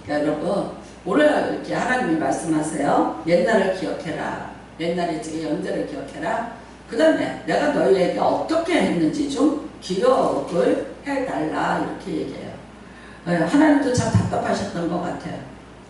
그러니까 여러분, 오늘 이렇게 하나님이 말씀하세요. 옛날을 기억해라. 옛날의 연대를 기억해라. 그 다음에 내가 너희에게 어떻게 했는지 좀 기억을 해달라. 이렇게 얘기해요. 하나님도 참 답답하셨던 것 같아요.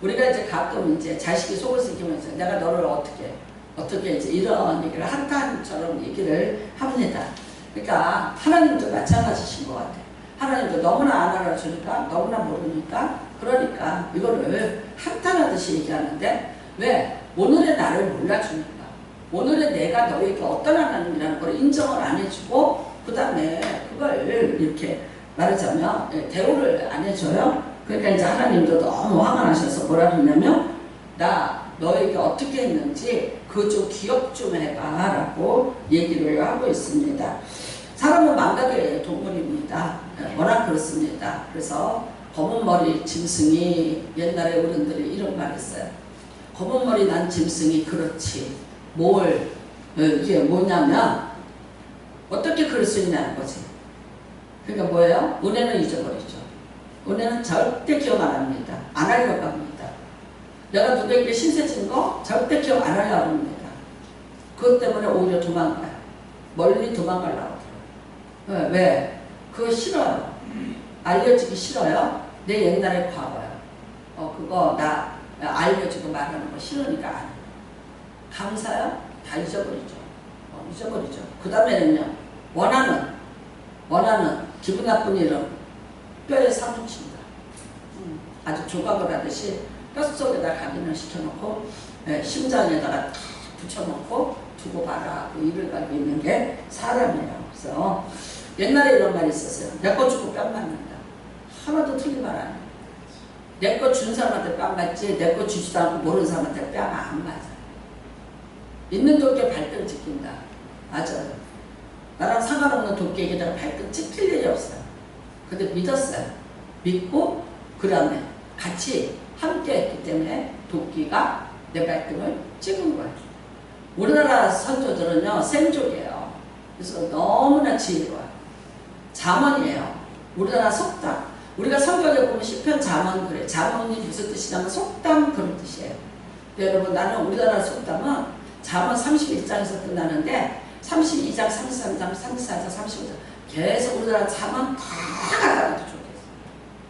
우리가 이제 가끔 이제 자식이 속을 썩이면서 내가 너를 어떻게 이제 이런 얘기를 한탄처럼 얘기를 합니다. 그러니까 하나님도 마찬가지신 것 같아요. 하나님도 너무나 안 알아주니까, 너무나 모르니까, 그러니까 이거를 한탄하듯이 얘기하는데, 왜? 오늘의 나를 몰라주니까, 오늘의 내가 너에게 어떤 하나님이라는 걸 인정을 안 해주고, 그 다음에 그걸 이렇게 말하자면 대우를 안 해줘요. 그러니까 이제 하나님도 너무 화가 나셔서 뭐라 그러냐면, 나 너에게 어떻게 했는지 그거 좀 기억 좀 해봐 라고 얘기를 하고 있습니다. 사람은 망각의 동물입니다. 워낙 그렇습니다. 그래서 검은 머리 짐승이, 옛날에 어른들이 이런 말 했어요. 검은 머리 난 짐승이 그렇지 이게 뭐냐면 어떻게 그럴 수 있냐는 거지. 그러니까 뭐예요? 은혜는 잊어버리죠. 은혜는 절대 기억 안 합니다. 안 하려고 합니다. 내가 누구에게 신세진 거 절대 기억 안 하려고 합니다. 그것 때문에 오히려 도망가요. 멀리 도망가려고. 왜? 그거 싫어요. 알려지기 싫어요. 내 옛날의 과거요. 그거 나 알려주고 말하는 거 싫으니까 안 해요. 감사요? 다 잊어버리죠. 잊어버리죠. 그 다음에는요. 원하는 기분 나쁜 일은 뼈에 사무친다. 아주 조각을 하듯이 뼛속에다 각인을 시켜놓고 심장에다가 붙여놓고 두고 봐라. 그 일을 가지고 있는 게 사람이에요. 그래서 옛날에 이런 말이 있었어요. 내 거 주고 뺨 맞는다. 하나도 틀린 말 아니에요. 내 거 준 사람한테 뺨 맞지, 내 거 주지도 않고 모르는 사람한테 뺨 안 맞아. 있는 도끼에 발등 찍힌다. 맞아요. 나랑 상관없는 도끼에게다가 발등 찍힐 일이 없어요. 근데 믿었어요. 믿고 그 다음에 같이 함께 했기 때문에 도끼가 내 발등을 찍은 거예요. 우리나라 선조들은요, 생족이에요. 그래서 너무나 지혜로워요. 잠언이에요. 우리나라 속담. 우리가 성경에 보면 시편 잠언 그래. 잠언이 무슨 뜻이냐면 속담 그런 뜻이에요. 여러분, 나는 우리나라 속담은 잠언 31장에서 끝나는데 32장, 33장, 34장, 35장 계속 우리나라 잠언 다 가다가도 좋겠어요.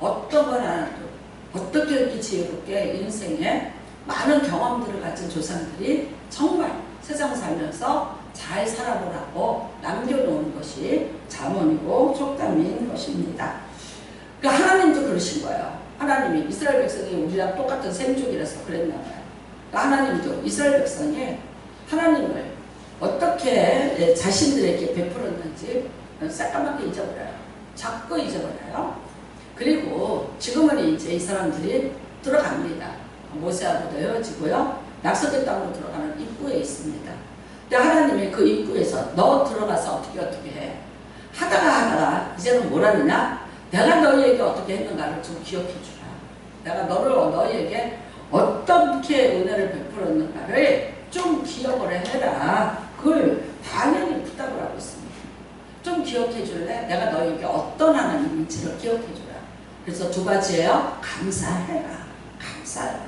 어떤 걸 하나도 어떻게 이렇게 지혜롭게 인생에 많은 경험들을 가진 조상들이 정말 세상 살면서 잘 살아보라고 남겨놓은 것이 잠언이고 속담인 것입니다. 그러니까 하나님도 그러신 거예요. 하나님이 이스라엘 백성이 우리랑 똑같은 생족이라서 그랬나 봐요. 그러니까 하나님도 이스라엘 백성이 하나님을 어떻게 자신들에게 베풀었는지 새까맣게 잊어버려요. 자꾸 잊어버려요. 그리고 지금은 이제 이 사람들이 들어갑니다. 모세하고도 헤어지고요. 약속의 땅으로 들어가는 입구에 있습니다. 근데 하나님이 그 입구에서 너 들어가서 어떻게 해. 하다가 이제는 뭐라느냐? 내가 너희에게 어떻게 했는가를 좀 기억해 주라. 내가 너희에게 어떻게 은혜를 베풀었는가를 좀 기억을 해라. 그걸 당연히 부탁을 하고 있습니다. 좀 기억해 줄래? 내가 너희에게 어떤 하나님인지를 기억해 주라. 그래서 두 가지예요. 감사해라. 감사해라.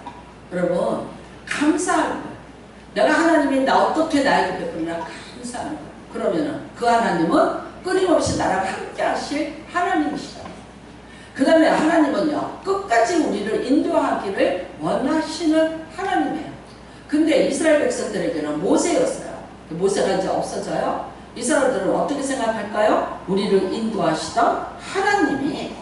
여러분, 감사하는 거예요. 내가 하나님이 어떻게 나에게 베풀나 감사하는 거예요. 그러면은 그 하나님은 끊임없이 나랑 함께 하실 하나님이시다. 그 다음에 하나님은요, 끝까지 우리를 인도하기를 원하시는 하나님이에요. 근데 이스라엘 백성들에게는 모세였어요. 모세가 이제 없어져요. 이 사람들은 어떻게 생각할까요? 우리를 인도하시던 하나님이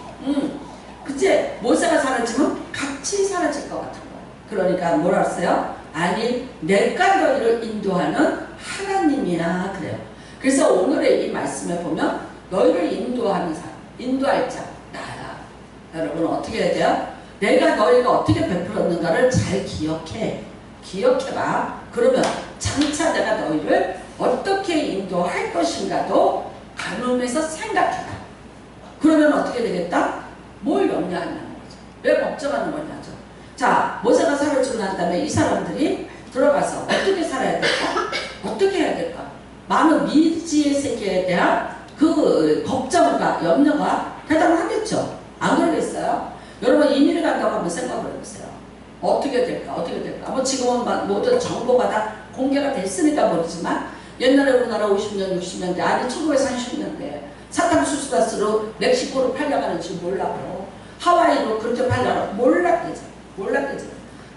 그치? 모세가 사라지면 같이 사라질 것 같은 거예요. 그러니까 뭐라 했어요? 아니, 내가 너희를 인도하는 하나님이야. 그래요. 그래서 오늘의 이 말씀에 보면 너희를 인도하는 사람, 인도할 자, 나야. 여러분 어떻게 해야 돼요? 내가 너희가 어떻게 베풀었는가를 잘 기억해봐. 그러면 장차 내가 너희를 어떻게 인도할 것인가도 가늠해서 생각해라. 그러면 어떻게 되겠다? 뭘 염려하냐는 거죠. 왜 걱정하는 거냐죠. 자, 모세가 사라지고 난 다음에 이 사람들이 들어가서 어떻게 살아야 될까? 어떻게 해야 될까? 많은 미지의 세계에 대한 그 걱정과 염려가 대단하겠죠. 안 그러겠어요? 여러분 이민을 간다고 한번 생각을 해보세요. 어떻게 될까? 어떻게 될까? 뭐 지금은 모든 정보가 다 공개가 됐으니까 모르지만 옛날에 우리나라 50년, 60년대 아니 1930년대 사탕수수가스로 멕시코로 팔려가는 줄 몰랐고 하와이로 그렇게 팔려가는 몰랐겠죠. 몰랐겠죠.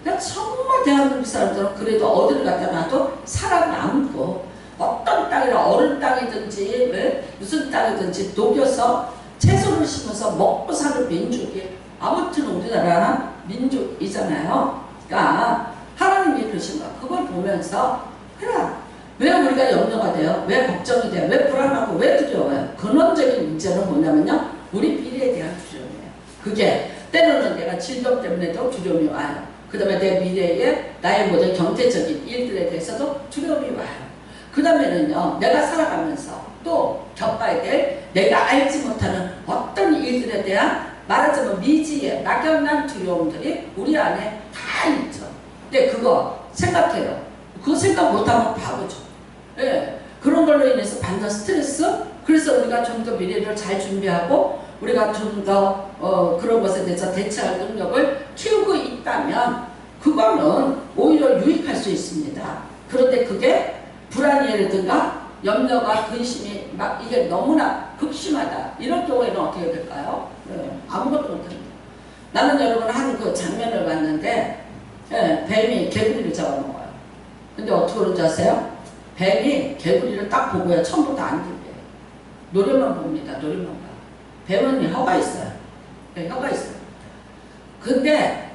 그러니까 정말 대한민국 사람들은 그래도 어디를 갖다 놔도 살아남고 어떤 땅이나 어른 땅이든지 무슨 땅이든지 녹여서 채소를 심어서 먹고 사는 민족이 아무튼 우리나라는 민족이잖아요. 그러니까 하나님이 그러신 거야. 그걸 보면서 그래 왜 우리가 염려가 돼요? 왜 걱정이 돼요? 왜 불안하고 왜 두려워요? 근원적인 문제는 뭐냐면요. 우리 미래에 대한 두려움이에요. 그게 때로는 내가 질병 때문에도 두려움이 와요. 그 다음에 내 미래에 나의 모든 경제적인 일들에 대해서도 두려움이 와요. 그 다음에는요. 내가 살아가면서 또 겪어야 될 내가 알지 못하는 어떤 일들에 대한 말하자면 미지의 막연한 두려움들이 우리 안에 다 있죠. 근데 그거 생각해요. 그거 생각 못하면 바보죠. 예, 그런 걸로 인해서 받는 스트레스, 그래서 우리가 좀 더 미래를 잘 준비하고 우리가 좀 더 그런 것에 대해서 대처할 능력을 키우고 있다면 그거는 오히려 유익할 수 있습니다. 그런데 그게 불안이라든가 염려가 근심이 막 이게 너무나 극심하다 이런 경우에는 어떻게 될까요? 예, 아무것도 못합니다. 나는 여러분 한 그 장면을 봤는데 예, 뱀이 개구리를 잡아먹어요. 근데 어떻게 그런지 아세요? 뱀이 개구리를 딱 보고요. 처음부터 안 들게요. 노래만 봅니다. 노래만 봐. 뱀은 혀가 있어요. 네, 혀가 있어요. 근데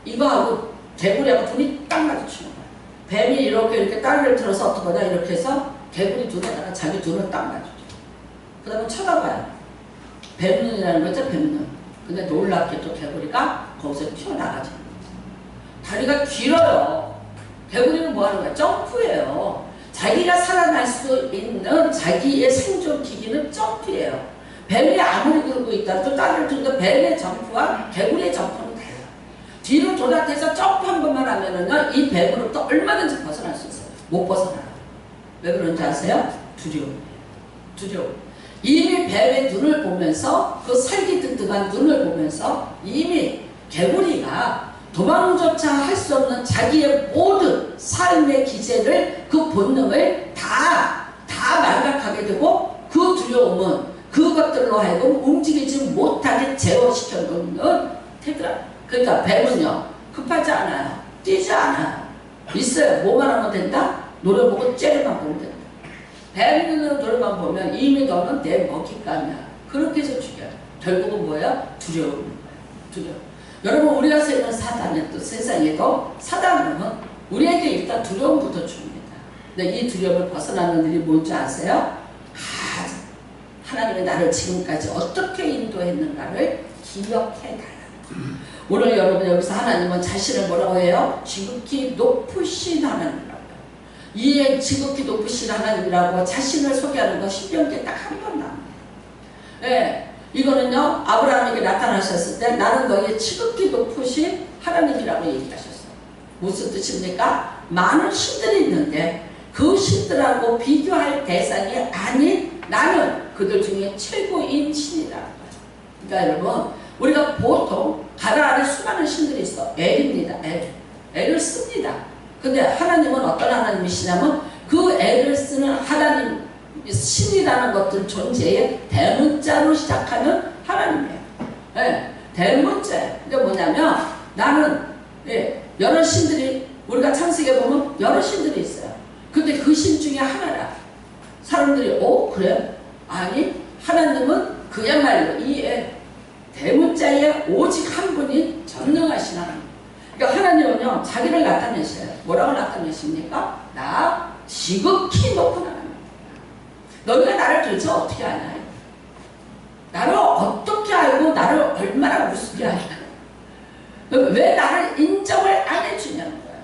이거하고 개구리하고 눈이 딱 마주치는 거예요. 뱀이 이렇게 다리를 들어서 어떡하냐 이렇게 해서 개구리 눈에다가 자기 눈을 딱 마주쳐요. 그 다음에 쳐다봐요. 뱀눈이라는 거죠. 뱀눈. 근데 놀랍게도 개구리가 거기서 튀어나가죠. 다리가 길어요. 개구리는 뭐 하는 거야? 점프예요. 자기가 살아날 수 있는 자기의 생존 기기는 점프예요. 뱀이 아무리 들고 있다도 다리를 들고 뱀의 점프와 개구리의 점프는 달라요. 뒤로 돌아대서 점프 한 번만 하면은요, 이 뱀으로부터 얼마든지 벗어날 수 있어요. 못 벗어나요. 왜 그런지 아세요? 두려움이에요. 두려움. 이미 뱀의 눈을 보면서 그 살기등등한 눈을 보면서 이미 개구리가 도망조차 할 수 없는 자기의 모든 삶의 기제를 그 본능을 다 망각하게 되고 그 두려움은 그것들로 하여금 움직이지 못하게 제어시켜 놓는 태도라. 그러니까 뱀은요 급하지 않아요. 뛰지 않아요. 있어요. 뭐만 하면 된다? 노래 보고 째려만 보면 된다. 뱀은 노래만 보면 이미 너는 내 먹잇감이야. 그렇게 해서 죽여요. 결국은 뭐예요? 두려움인 거예요. 두려움. 여러분 우리가 쓰는 사단은 또 세상에도 사단은 우리에게 일단 두려움부터 줍니다. 근데 이 두려움을 벗어나는 일이 뭔지 아세요? 하나님이 나를 지금까지 어떻게 인도했는가를 기억해달라. 오늘 여러분 여기서 하나님은 자신을 뭐라고 해요? 지극히 높으신 하나님이라고 해요. 이 지극히 높으신 하나님이라고 자신을 소개하는 건 신명기에 딱 한 번 나옵니다. 네. 이거는요 아브라함에게 나타나셨을 때 나는 너희의 지극히 높으신 하나님이라고 얘기하셨어요. 무슨 뜻입니까? 많은 신들이 있는데 그 신들하고 비교할 대상이 아닌 나는 그들 중에 최고인 신이라는 거예요. 그러니까 여러분 우리가 보통 가라 안에 수많은 신들이 있어. 엘입니다. 엘을 씁니다. 근데 하나님은 어떤 하나님이시냐면 그 엘을 쓰는 하나님 신이라는 것들 존재의 대문자로 시작하는 하나님이에요. 네, 대문자. 그러니까 뭐냐면 나는 여러 신들이 우리가 창세기에 보면 여러 신들이 있어요. 근데 그 신 중에 하나라. 사람들이 그래? 아니 하나님은 그야말로 이 대문자에 오직 한 분이 전능하신 하나님. 그러니까 하나님은요 자기를 나타내셔요. 뭐라고 나타내십니까? 나 지극히 높은 하나님. 너희가 나를 도대체 어떻게 아냐? 나를 어떻게 알고 나를 얼마나 우습게 아냐? 왜 나를 인정을 안 해주냐는 거예요.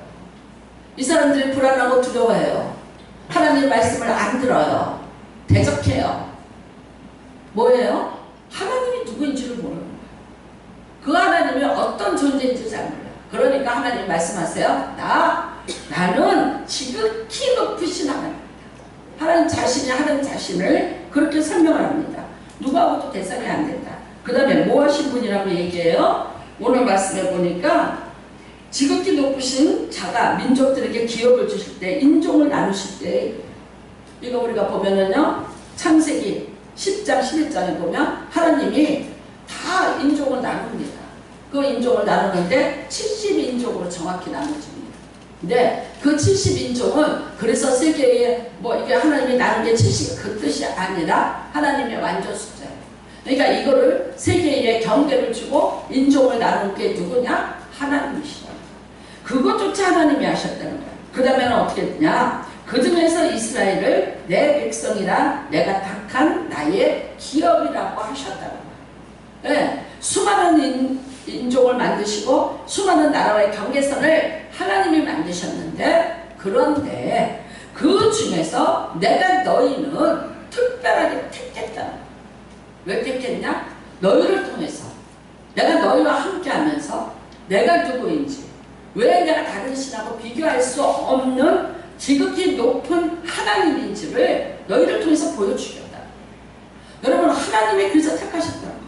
이 사람들이 불안하고 두려워해요. 하나님의 말씀을 안 들어요. 대적해요. 뭐예요? 하나님이 누구인지를 모르는 거예요. 그 하나님이 어떤 존재인지 잘 몰라요. 그러니까 하나님 말씀하세요. 나는 지극히 높으신 하나님. 하나님 자신이 하나님 자신을 그렇게 설명을 합니다. 누구하고도 대상이 안 된다. 그 다음에 뭐 하신 분이라고 얘기해요? 오늘 말씀해 보니까 지극히 높으신 자가 민족들에게 기업을 주실 때, 인종을 나누실 때, 이거 우리가 보면은요, 창세기 10장 11장에 보면 하나님이 다 인종을 나눕니다. 그 인종을 나누는데 70인종으로 정확히 나눠집니다. 근데 그 70인종은 그래서 세계에 뭐 이게 하나님이 나눈 게 70, 그 뜻이 아니라 하나님의 완전 숫자예요. 그러니까 이거를 세계에 경계를 주고 인종을 나눈 게 누구냐? 하나님이시다. 그것조차 하나님이 하셨다는 거예요. 그 다음에는 어떻게 했냐? 그 중에서 이스라엘을 내 백성이라 내가 택한 나의 기업이라고 하셨다는 거예요. 네, 수많은 인종을 만드시고 수많은 나라의 경계선을 하나님이 만드셨는데, 그런데 그 중에서 내가 너희는 특별하게 택했다. 왜 택했냐? 너희를 통해서 내가 너희와 함께 하면서 내가 누구인지, 왜 내가 다른 신하고 비교할 수 없는 지극히 높은 하나님인지를 너희를 통해서 보여주겠다. 여러분, 하나님이 그래서 택하셨다는 거예요.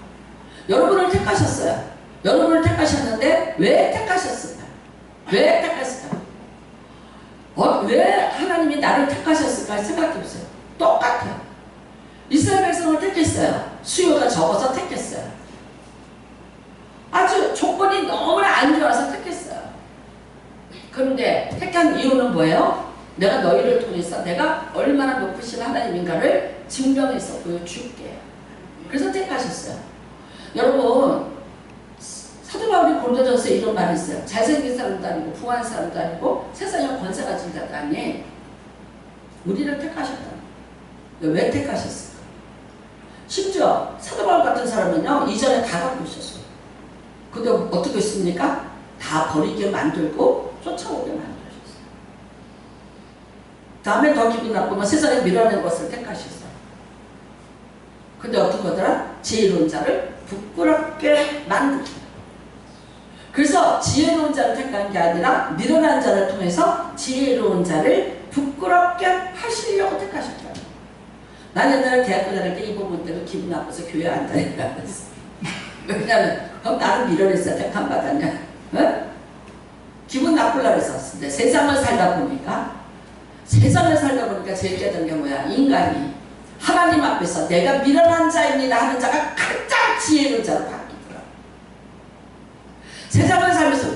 여러분을 택하셨어요. 여러분을 택하셨는데 왜 택하셨을까요? 왜 택하셨을까요? 왜 하나님이 나를 택하셨을까 생각해보세요. 똑같아요. 이스라엘 백성을 택했어요. 수요가 적어서 택했어요. 아주 조건이 너무나 안 좋아서 택했어요. 그런데 택한 이유는 뭐예요? 내가 너희를 통해서 내가 얼마나 높으신 하나님인가를 증명해서 보여줄게. 그래서 택하셨어요. 여러분, 사도 바울이 고린도전서에 이런 말이 있어요. 잘생긴 사람도 아니고 부한 사람도 아니고 세상에 권세가 진 자도 아니, 우리를 택하셨다. 왜 택하셨을까? 심지어 사도 바울 같은 사람은요, 이전에 다 갖고 있었어요. 근데 어떻게 했습니까? 다 버리게 만들고 쫓아오게 만들어줬어요. 다음에 더 기분 나쁘면 세상에 밀어낸 것을 택하셨어요. 근데 어떤 거더라? 지혜로운 자를 부끄럽게 만들죠. 그래서 지혜로운 자를 택한 게 아니라 미련한 자를 통해서 지혜로운 자를 부끄럽게 하시려고 택하셨다. 난 옛날에 대학교 다닐 때 이 부분 때문에 기분 나빠서 교회 안 다니라 그랬어. 왜냐면 나는 미련했어. 택함 받았냐? 응? 기분 나쁠라 그랬었는데 세상을 살다 보니까 제일 깨달은 게 뭐야? 인간이 하나님 앞에서 내가 미련한 자입니다 하는 자가 가장 지혜로운 자로 바뀌더라. 세상을 살면서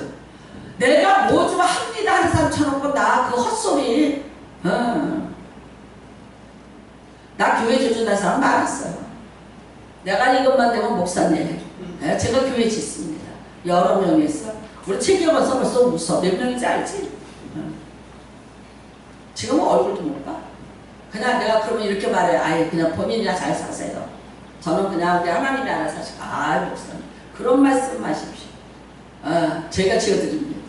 내가 뭐 좀 합니다 하는 사람 쳐놓고 나 그 헛소리, 나 교회 조준한 사람 많았어요. 내가 이것만 되면 목사님, 제가 교회 짓습니다. 여러 명이 있어. 우리 책이어서 벌써 웃어. 몇 명인지 알지? 지금은 얼굴도 못 봐. 그냥 내가 그러면 이렇게 말해. 아예 그냥 본인이나 잘 사세요. 저는 그냥 우리 하나님이 알아서 하시고. 목사님, 그런 말씀 마십시오. 제가 지어드립니다.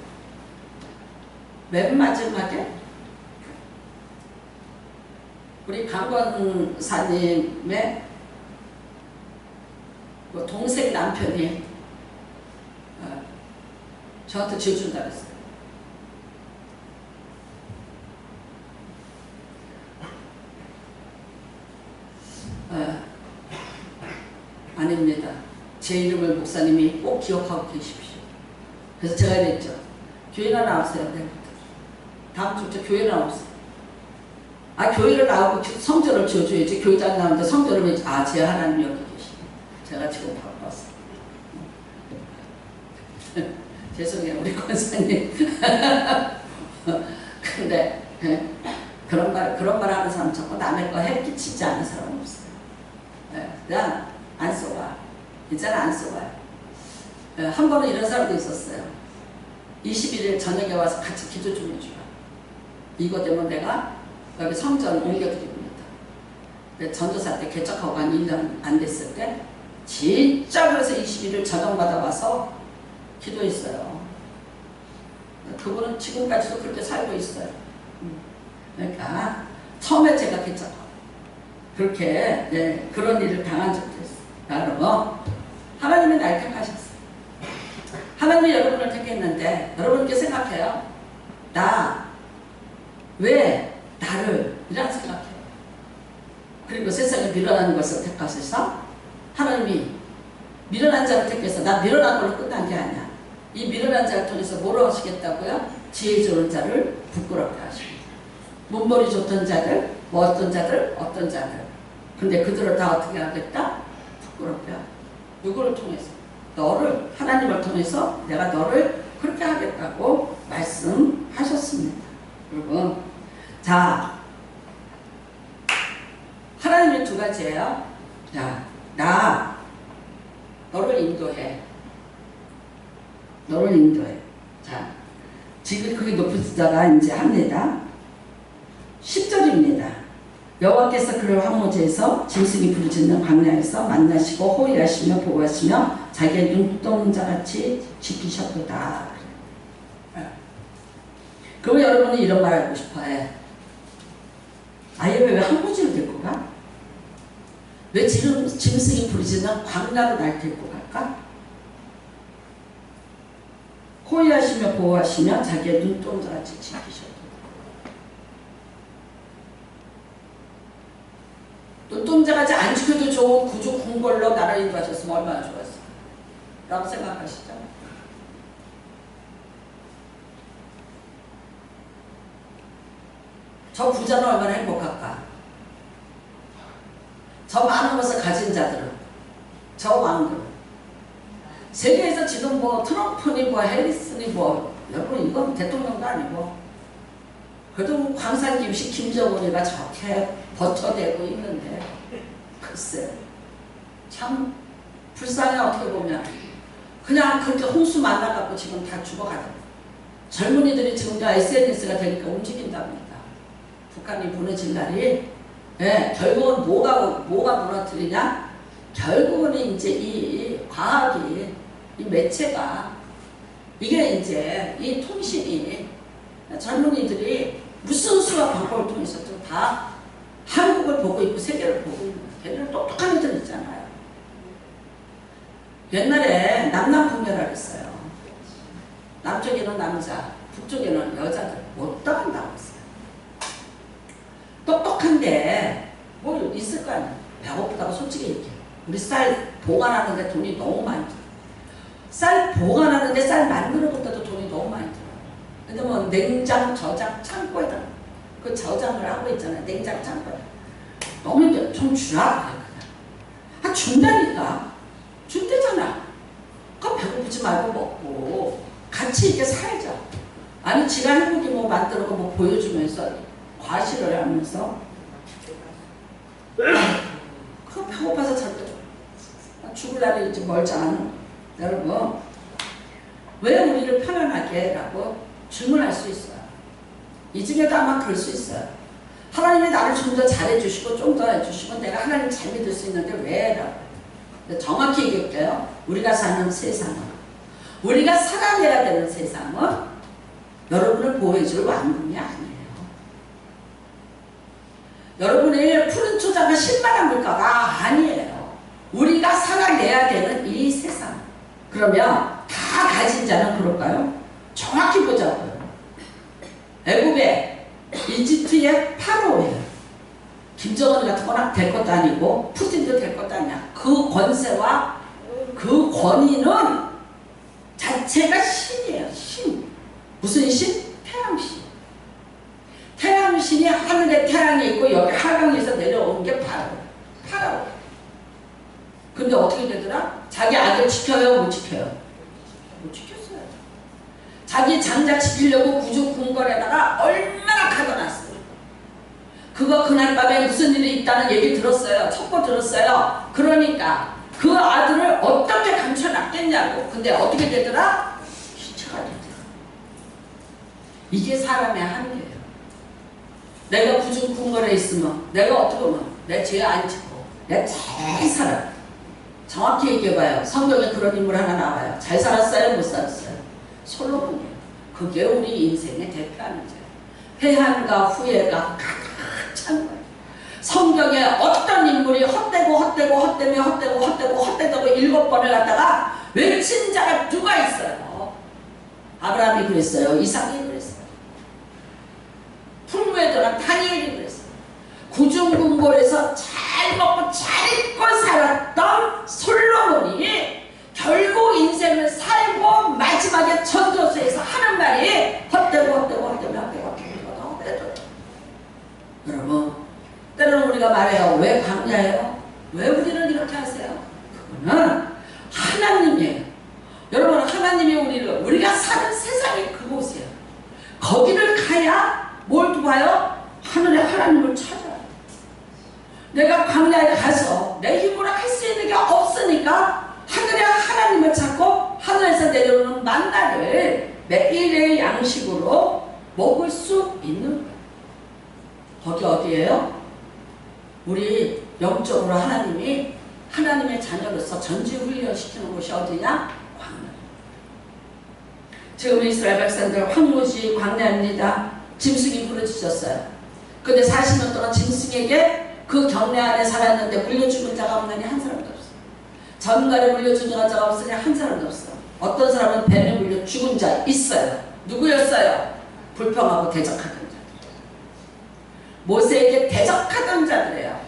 맨 마지막에 우리 강권사님의 그 동생 남편이 저한테 지어준다 그랬어요. 아닙니다. 제 이름을 목사님이 꼭 기억하고 계십시오. 그래서 제가 이랬죠. 교회나 나오세요. 내일부터. 다음 주부터 교회 나오세요. 교회를 나오고 성전을 지어줘야지. 교회장 나오는데 성전을 왜, 제 하나님 여기 계시네. 제가 지금 바빴어요. 죄송해요, 우리 권사님. 근데, 그런 말 하는 사람 자꾸 남의 거 해끼치지 않는 사람은 없어요. 그냥 안 쏘아. 이제는 안 쏘아요. 한 번은 이런 사람도 있었어요. 21일 저녁에 와서 같이 기도 좀 해주라. 이거 때문에 내가 여기 성전 옮겨드립니다. 전도사 때 개척하고 한 1년 안 됐을 때 진짜 그래서 21일 저녁마다 와서 기도했어요. 그분은 지금까지도 그렇게 살고 있어요. 그러니까 처음에 제가 개척하고 그렇게 그런 일을 당한 적도 있어요. 여러분, 하나님이 날 택하셨어요. 하나님이 여러분을 택했는데 여러분 이렇게 생각해요. 왜 나를 이렇게 생각해요. 그리고 세상에 밀어나는 것을 택하셔서 하나님이 미련한 자를 택해서 나 미련한 걸로 끝난 게 아니야. 이 미련한 자를 통해서 뭐로 하시겠다고요? 지혜 좋은 자를 부끄럽게 하십니다. 문벌이 좋던 자들, 뭐 어떤 자들, 어떤 자들. 근데 그들을 다 어떻게 하겠다? 부끄럽게 하고. 누구를 통해서? 너를, 하나님을 통해서 내가 너를 그렇게 하겠다고 말씀하셨습니다. 여러분, 자, 하나님의 두 가지예요. 자, 나 너를 인도해. 너를 인도해. 자, 지금 그게 높은 숫자가 이제 합니다. 10절입니다. 여호와께서 그를 황무지에서 짐승이 부르짖는 광야에서 만나시고 호위하시며 보호하시며 자기의 눈동자같이 지키셨도다. 그럼 여러분은 이런 말 하고 싶어해. 아예 왜 황무지로 데리고 가? 왜 짐승이 부르짖는 광야로 날 데리고 갈까? 호위하시며 보호하시며 자기의 눈동자같이 지키셨도다. 눈동자같이 안 지켜도 좋은 구조 궁궐로 나를 인도하셨으면 얼마나 좋았어 라고 생각하시죠? 저 부자는 얼마나 행복할까? 저 많은 것을 가진 자들은, 저 왕들은, 세계에서 지금 뭐 트럼프니 뭐 해리스니 뭐, 여러분 이건 대통령도 아니고, 그래도 광산 김씨 김정은이가 저렇게 버텨대고 있는데, 글쎄 참 불쌍해. 어떻게 보면 그냥 그렇게 홍수 만나갖고 지금 다 죽어가더라고요. 젊은이들이 지금 다 SNS가 되니까 움직인답니다. 북한이 무너질 날이. 결국은 뭐가 무너뜨리냐? 결국은 이제 이 과학이, 이 매체가, 이게 이제 이 통신이, 젊은이들이 무슨 수학 방법을 통해서도 다 한국을 보고 있고 세계를 보고 있는 거예요. 걔네는 똑똑한 애들 있잖아요. 옛날에 남남북녀라 그랬어요. 남쪽에는 남자, 북쪽에는 여자들 못 따간다고 했어요. 똑똑한데 뭐 있을 거 아니에요. 배고프다고 솔직히 얘기해요. 우리 쌀 보관하는데 돈이 너무 많이 들어요. 쌀 보관하는데 쌀 만드는 것도 돈이 너무 많이 들어요. 근데 뭐 냉장, 저장, 창고에다 그 저장을 하고 있잖아요. 냉장, 창고에. 너무 힘들어. 좀 주라. 그냥. 준다니까. 준대잖아. 그럼 배고프지 말고 먹고 같이 이렇게 살자. 아니 지가 행복이 뭐 만들고 뭐 보여주면서 과시를 하면서 그 배고파서 절대 죽을 날이 이제 멀지 않은 여러분, 왜 우리를 편안하게 라고 질문할 수 있어요. 이 중에도 아마 그럴 수 있어요. 하나님이 나를 좀 더 잘해주시고 좀 더 해주시고 내가 하나님 잘 믿을 수 있는데 왜? 라고. 정확히 얘기할게요. 우리가 사는 세상은, 우리가 살아내야 되는 세상은 여러분을 보호해줄 왕궁이 아니에요. 여러분의 푸른 초장과 신만한 물가가 아니에요. 우리가 살아내야 되는 이 세상. 그러면 다 가진 자는 그럴까요? 정확히 보자고요. 애굽의 이집트의 파로예요. 김정은 같은 거나 될 것도 아니고 푸틴도 될 것도 아니야. 그 권세와 그 권위는 자체가 신이에요. 신. 무슨 신? 태양신. 태양신이 하늘에 태양이 있고 여기 하강에서 내려온 게 파라오. 근데 어떻게 되더라? 자기 아들 지켜요? 못 지켜요? 못 지켰어요. 자기 장자 지키려고 구조 궁궐에다가 얼마나 가둬놨어요. 그거 그날 밤에 무슨 일이 있다는 얘기 들었어요. 첩보 들었어요. 그러니까 그 아들을 어떻게 감춰놨겠냐고. 근데 어떻게 되더라? 시체가 되더라. 이게 사람의 한계예요. 내가 구중 궁궐에 있으면 내가 어떻게 보면 내 죄 안 짓고 내가 잘 살아. 정확히 얘기해봐요. 성경에 그런 인물 하나 나와요. 잘 살았어요? 못 살았어요? 솔로몬이에요. 그게 우리 인생의 대표하는 죄예요. 회한과 후회가 가득 찬 거예요. 성경에 어떤 인물이 헛되고 7번을 갖다가 외친 자가 누가 있어요? 아브라함이 그랬어요. 이삭이 그랬어요. 풀무에 들어간 다니엘이 그랬어요. 구중궁궐에서 잘 먹고 잘 입고 살았던 솔로몬이 아니에요. 왜 우리를 이렇게 하세요? 그거는 하나님이에요. 여러분, 하나님이 우리가 사는 세상이 그곳이에요. 거기를 가야 뭘 봐요? 하늘의 하나님을 찾아요. 내가 광야에 가서 내 힘으로 할 수 있는 게 없으니까 하늘의 하나님을 찾고 하늘에서 내려오는 만나를 매일의 양식으로 먹을 수 있는 거예요. 거기 어디예요? 우리 영적으로 하나님의 자녀로서 전지훈련시키는 곳이 어디냐? 광야. 지금 이스라엘 백성들 황무지 광야입니다. 짐승이 부르짖었어요. 근데 40년 동안 짐승에게 그 경내 안에 살았는데 물려주는 자가 없느니 한 사람도 없어. 전갈에 물려주는 자가 없으니 한 사람도 없어. 어떤 사람은 뱀에 물려 죽은 자 있어요. 누구였어요? 불평하고 대적하던 자들. 모세에게 대적하던 자들이에요.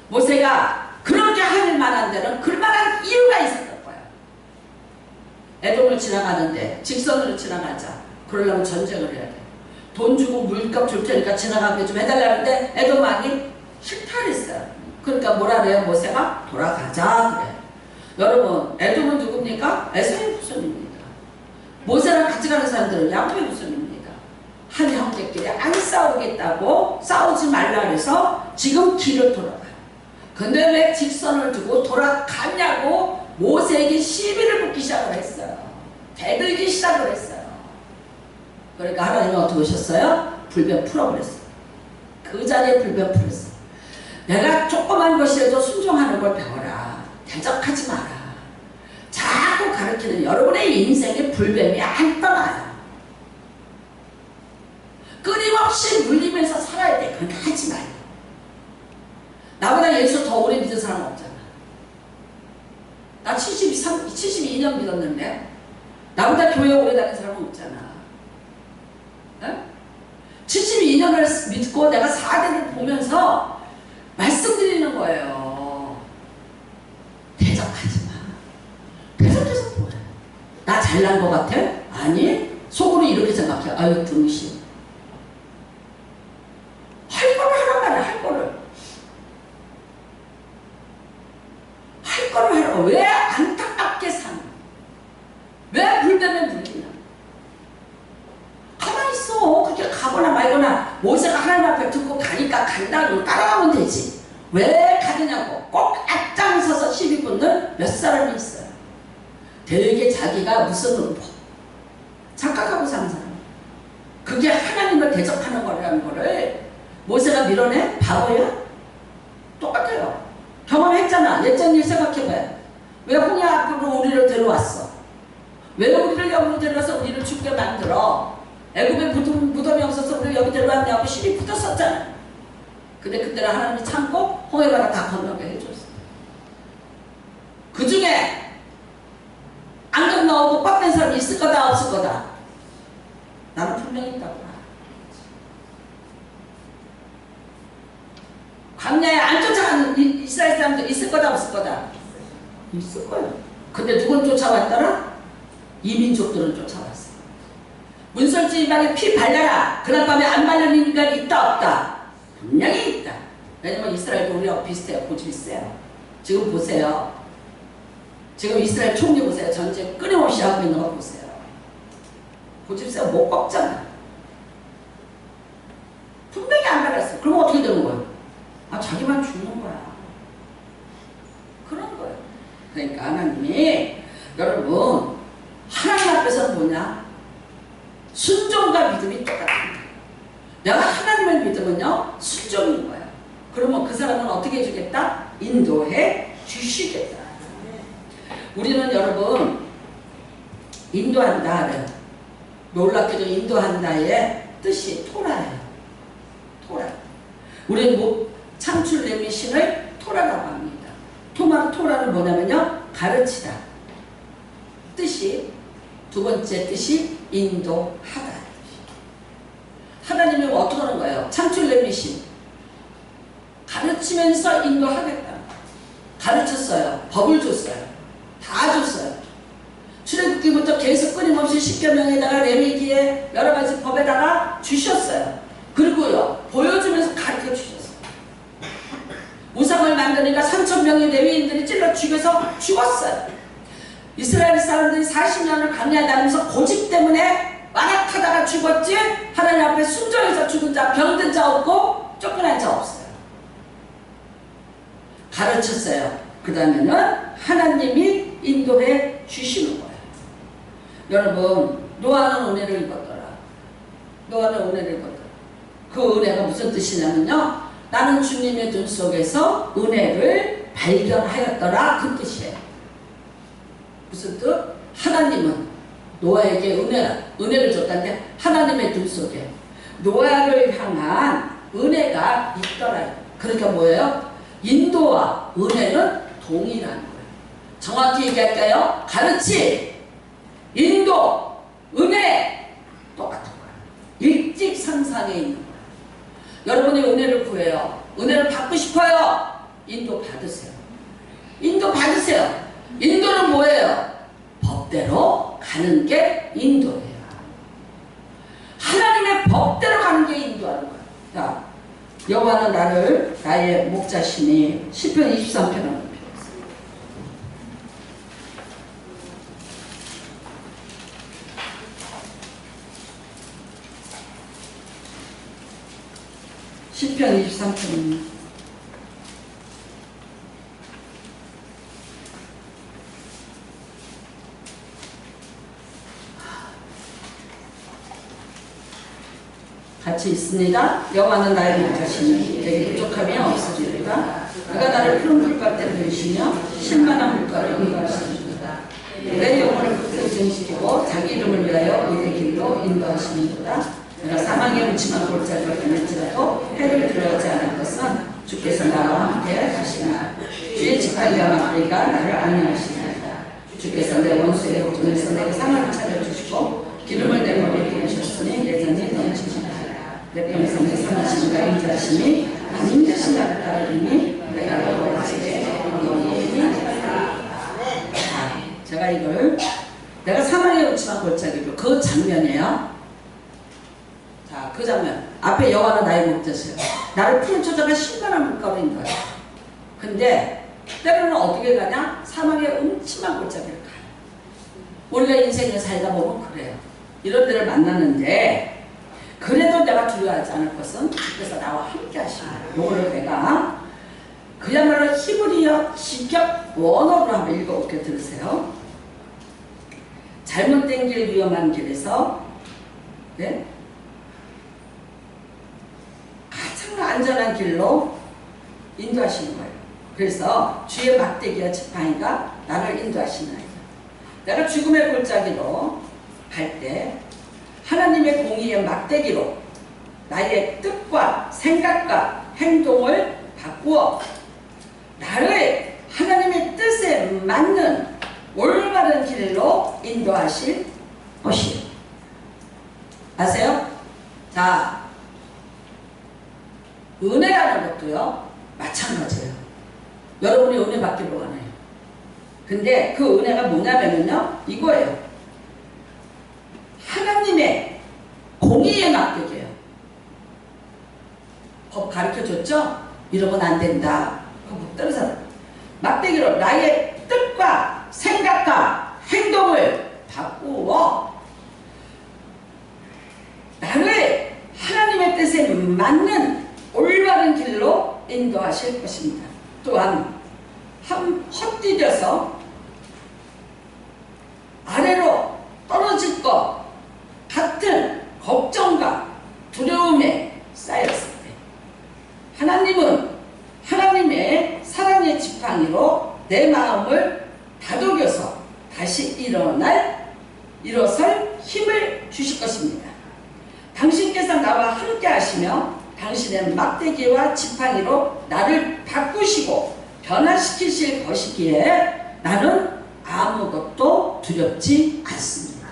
모세가 그렇게 할 만한 데는 그럴만한 이유가 있었던 거예요. 에돔을 지나가는데 직선으로 지나가자. 그러려면 전쟁을 해야 돼. 돈 주고 물값 줄 테니까 지나가게 좀 해달라는데 에돔 왕이 싫다 그랬어요. 그러니까 뭐라 그래요? 모세가 돌아가자 그래. 여러분, 에돔은 누굽니까? 에사의 후손입니다. 모세랑 같이 가는 사람들은 야곱의 후손입니다. 한 형제끼리 안 싸우겠다고 싸우지 말라 그래서 지금 길을 돌아가요. 근데 왜 직선을 두고 돌아가냐고 모세에게 시비를 붙기 시작을 했어요. 대들기 시작을 했어요. 그러니까 하나님은 어떻게 오셨어요? 불변 풀어버렸어요. 그 자리에 불변 풀었어요. 내가 조그만 것이라도 순종하는 걸 배워라. 대적하지 마라. 자꾸 가르치는 여러분의 인생에 불변이 안 떠나요. 끊임없이 물리면서 살아야 돼. 그건 하지 마요. 나보다 예수 더 오래 믿은 사람 없잖아. 나 72년 믿었는데 나보다 교회 오래 다닌 사람은 없잖아. 72년을 믿고 내가 4대를 보면서 말씀드리는 거예요. 대적하지 마. 대적해서 뭐야? 나 잘난 것 같아? 아니, 속으로 이렇게 생각해. 아유, 등신. 할 거를 하란 말이야, 할 거를. 할 거를 하라고. 왜 안타깝게 사는? 왜 불뱀에 물리냐? 가만히 있어. 그렇게 가거나 말거나 모세가 하나님 앞에 듣고 가니까 간다고 따라가면 되지. 왜 가느냐고 꼭 앞장서서 시비 붙는 몇 사람이 있어요. 되게 자기가 무슨 착각하고 사는 사람. 그게 하나님을 대적하는 거라는 거를 모세가 밀어내? 바보야? 똑같아요. 경험했잖아. 옛전 일 생각해봐요. 왜 홍해 앞으로 우리를 데려왔어? 왜 우리를 여기로 데려와서 우리를 죽게 만들어? 애굽에 무덤이 없어서 우리를 여기 데려왔냐고 시비 붙었었잖아. 근데 그때는 하나님이 참고 홍해바다 다 건너게 해줬어. 그 중에 안 건너오고 빡된 사람이 있을 거다 없을 거다? 나는 분명히 있다고 봐. 광야에 안 쫓아가는 이스라엘 사람들 있을 거다 없을 거다? 있을 거예요. 근데 누군 쫓아왔더라? 이민족들은 쫓아왔어. 문설주 이방에 피 발라라. 그날 밤에 안 발라는 인간이 있다 없다? 분명히 있다. 왜냐면 이스라엘도 우리하고 비슷해요. 고집이 세요. 지금 보세요. 지금 이스라엘 총리 보세요. 전쟁 끊임없이 하고 있는 거 보세요. 고집이 세요. 못 꺾잖아. 분명히 안 발랐어. 그럼 어떻게 되는 거예요? 아, 자기만 죽는 거야. 그런 거예요. 그러니까 하나님이 여러분 하나님 앞에서는 뭐냐? 순종과 믿음이 똑같습니다. 내가 하나님을 믿으면요 순종인 거예요. 그러면 그 사람은 어떻게 해주겠다? 인도해 주시겠다. 우리는 여러분 인도한다. 놀랍게도 인도한다의 뜻이 토라예요. 토라. 우리는 뭐 창출 레미신을 토라라고 합니다. 토라는 뭐냐면요 가르치다. 뜻이 두 번째 뜻이 인도하다. 하나님이 어떻게 하는 거예요? 창출 레미신 가르치면서 인도하겠다. 가르쳤어요. 법을 줬어요. 다 줬어요. 출애굽기부터 계속 끊임없이 십계명에다가 레위기에 여러 가지 법에다가 주셨어요. 그리고요 보여주면서 가르쳐 주셨어요. 우상을 만드니까 3,000명의 레위인들이 찔러 죽여서 죽었어요. 이스라엘 사람들이 40년을 광야다니면서 고집 때문에 완악하다가 죽었지, 하나님 앞에 순종해서 죽은 자, 병든 자 없고 쫓겨난 자 없어요. 가르쳤어요. 그 다음에는 하나님이 인도해 주시는 거예요. 여러분, 노아는 은혜를 입었더라. 노아는 은혜를 입었더라. 그 은혜가 무슨 뜻이냐면요, 나는 주님의 눈 속에서 은혜를 발견하였더라, 그 뜻이에요. 무슨 뜻? 하나님은 노아에게 은혜를 줬다는데, 하나님의 눈 속에 노아를 향한 은혜가 있더라. 그러니까 뭐예요? 인도와 은혜는 동일한 거예요. 정확히 얘기할까요? 가르침, 인도, 은혜 똑같은 거예요. 일직상상에 있는 거예요. 여러분이 은혜를 구해요. 은혜를 받고 싶어요. 인도 받으세요. 인도 받으세요. 인도는 뭐예요? 법대로 가는 게 인도예요. 하나님의 법대로 가는 게 인도하는 거예요. 자, 여호와는 나를 나의 목자시니 시편 23편을 시편 23편 같이 있습니다. 여호와는 나의 목자시니 내게 부족함이 없으리로다. 그가 나를 푸른 물가에 들이시며 신만한 물가를 인도하시리로다. 내 영혼을 굳게 증시키고 자기 이름을 위하여 의의 길로 인도하시리로다. 내가 사망의 음침한 골짜기를 갈지라도 해를 들어가지 않을 것은 주께서 나와 함께 하시나 주의 지팡이와 막대기가 나를 안위하시나이다. 주께서 내 원수의 호중에서 내게 상을 차려주시고 기름을 내 머리에 부으셨으니 내 잔이 넘치시나이다. 내 평생에 선하심과 인자심이 안 힘드신 나를 따르니 내가 너로 가지게 너희니. 제가 이걸 내가 사망의 음침한 골짜기로 그 장면이에요. 자, 그 장면 앞에 여호와는 나의 목자시요 나를 푸른 초장과 신선한 물가로 인도하여. 근데 때로는 어떻게 가냐? 사망의 음침한 골짜기를 가요. 우리가 인생을 살다 보면 그래요. 이런 데를 만나는데 그래도 내가 두려워하지 않을 것은 주께서 나와 함께 하시나요. 요거를 내가 그야말로 히브리어 직역 원어로 한번 읽어볼게. 들으세요. 잘못된 길, 위험한 길에서 네? 가장 안전한 길로 인도하시는 거예요. 그래서 주의 막대기와 지팡이가 나를 인도하시나이다. 내가 죽음의 골짜기로 갈 때 하나님의 공의의 막대기로 나의 뜻과 생각과 행동을 바꾸어 나를 하나님의 뜻에 맞는 올바른 길로 인도하실 것이에요. 아세요? 자, 은혜라는 것도요 마찬가지예요. 여러분이 은혜 받기로 하네요. 근데 그 은혜가 뭐냐면요 이거예요. 하나님의 공의에 막대기예요. 법 가르쳐줬죠? 이러면 안 된다. 법 따라서 막대기로 나의 뜻과 생각과 행동을 바꾸어 나를 하나님의 뜻에 맞는 올바른 길로 인도하실 것입니다. 또한 헛디뎌서 아래로 떨어질 것 같은 걱정과 두려움에 쌓였을 때 하나님은 하나님의 사랑의 지팡이로 내 마음을 다독여서 다시 일어설 힘을 주실 것입니다. 당신께서 나와 함께 하시며 당신의 막대기와 지팡이로 나를 바꾸시고 변화시키실 것이기에 나는 아무것도 두렵지 않습니다.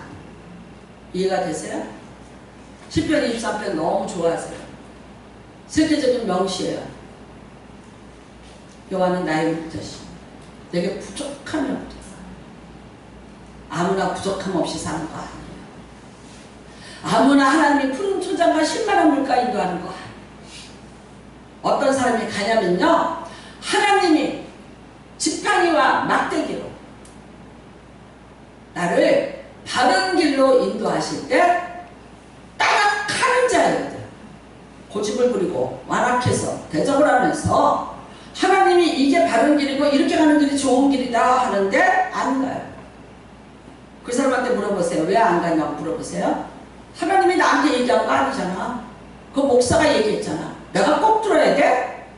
이해가 되세요? 시편 23편 너무 좋아하세요. 세계적인 명시예요. 여호와는 나의 목자시니 내게 부족함이 없다. 아무나 부족함 없이 사는 거 아니에요. 아무나 하나님이 푸른 초장과 신만한 물가 인도하는 거 아니에요. 어떤 사람이 가냐면요 하나님이 지팡이와 막대기로 나를 바른 길로 인도하실 때 따라가는 자여야 고집을 부리고 완악해서 대적을 하면서 하나님이 이게 바른 길이고 이렇게 가는 길이 좋은 길이다 하는데 안 가요. 그 사람한테 물어보세요. 왜 안 가냐고 물어보세요. 하나님이 나한테 얘기한 거 아니잖아. 그 목사가 얘기했잖아. 내가 꼭 들어야 돼?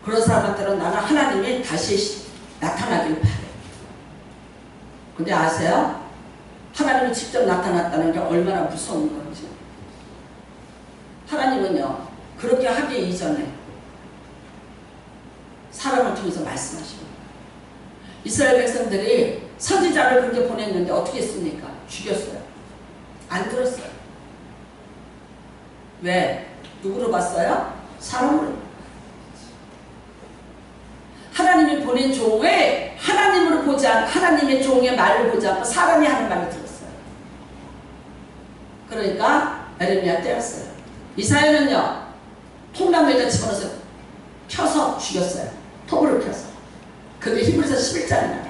그런 사람한테는 나는 하나님이 다시 나타나길 바래. 근데 아세요? 하나님이 직접 나타났다는 게 얼마나 무서운 건지. 하나님은요, 그렇게 하기 이전에 사람을 통해서 말씀하시는 거예요. 이스라엘 백성들이 선지자를 그렇게 보냈는데 어떻게 했습니까? 죽였어요. 안 들었어요. 왜? 누구로 봤어요? 사람으로. 하나님이 보낸 종을 하나님으로 보지 않고 하나님의 종의 말을 보지 않고 사람이 하는 말을 들었어요. 그러니까 에레미야 때렸어요. 이사야는요, 통나무에다 집어넣어서 켜서 죽였어요. 톱으로 켜서. 그게 히브리서 11장에 나와요.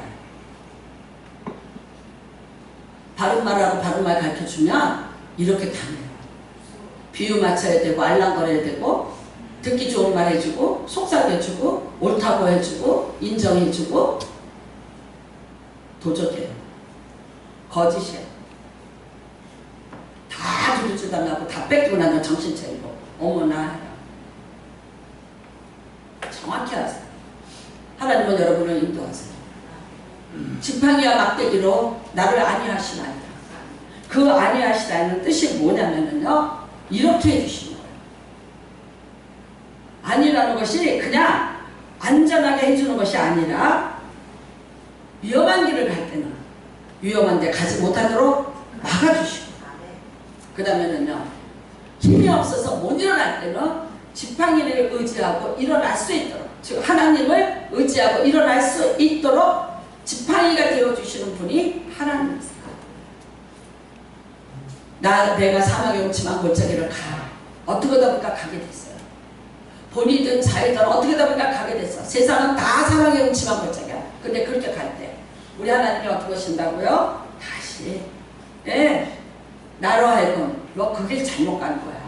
바른 말하고 바른 말 가르쳐주면 이렇게 다녀요. 비유 맞춰야 되고 알랑거려야 되고 듣기 좋은 말 해주고 속삭여주고 옳다고 해주고 인정해주고 도적이에요. 거짓이에요. 다 두루주당하고 다 뺏기고 나면 정신 차리고 어머나 해요. 정확히 하세요. 하나님은 여러분을 인도하세요. 지팡이와 막대기로 나를 안위하시나이다. 그 안위하시다는 뜻이 뭐냐면요, 이렇게 해주시는 거예요. 안위라는 것이 그냥 안전하게 해주는 것이 아니라 위험한 길을 갈 때는 위험한 데 가지 못하도록 막아주시고, 그 다음에는요, 힘이 없어서 못 일어날 때는 지팡이를 의지하고 일어날 수 있도록, 즉 하나님을 의지하고 일어날 수 있도록 지팡이가 되어주시는 분이 하나님이세요. 내가 사막에 옮지만 골짜기를 가. 어떻게 하다 보니까 가게 됐어요. 본이든 자이든 어떻게 하다 보니까 가게 됐어. 세상은 다 사막에 옮지만 골짜기야. 근데 그렇게 갈 때 우리 하나님이 어떻게 하신다고요? 다시 나로 하여금 너 그 길 잘못 간 거야.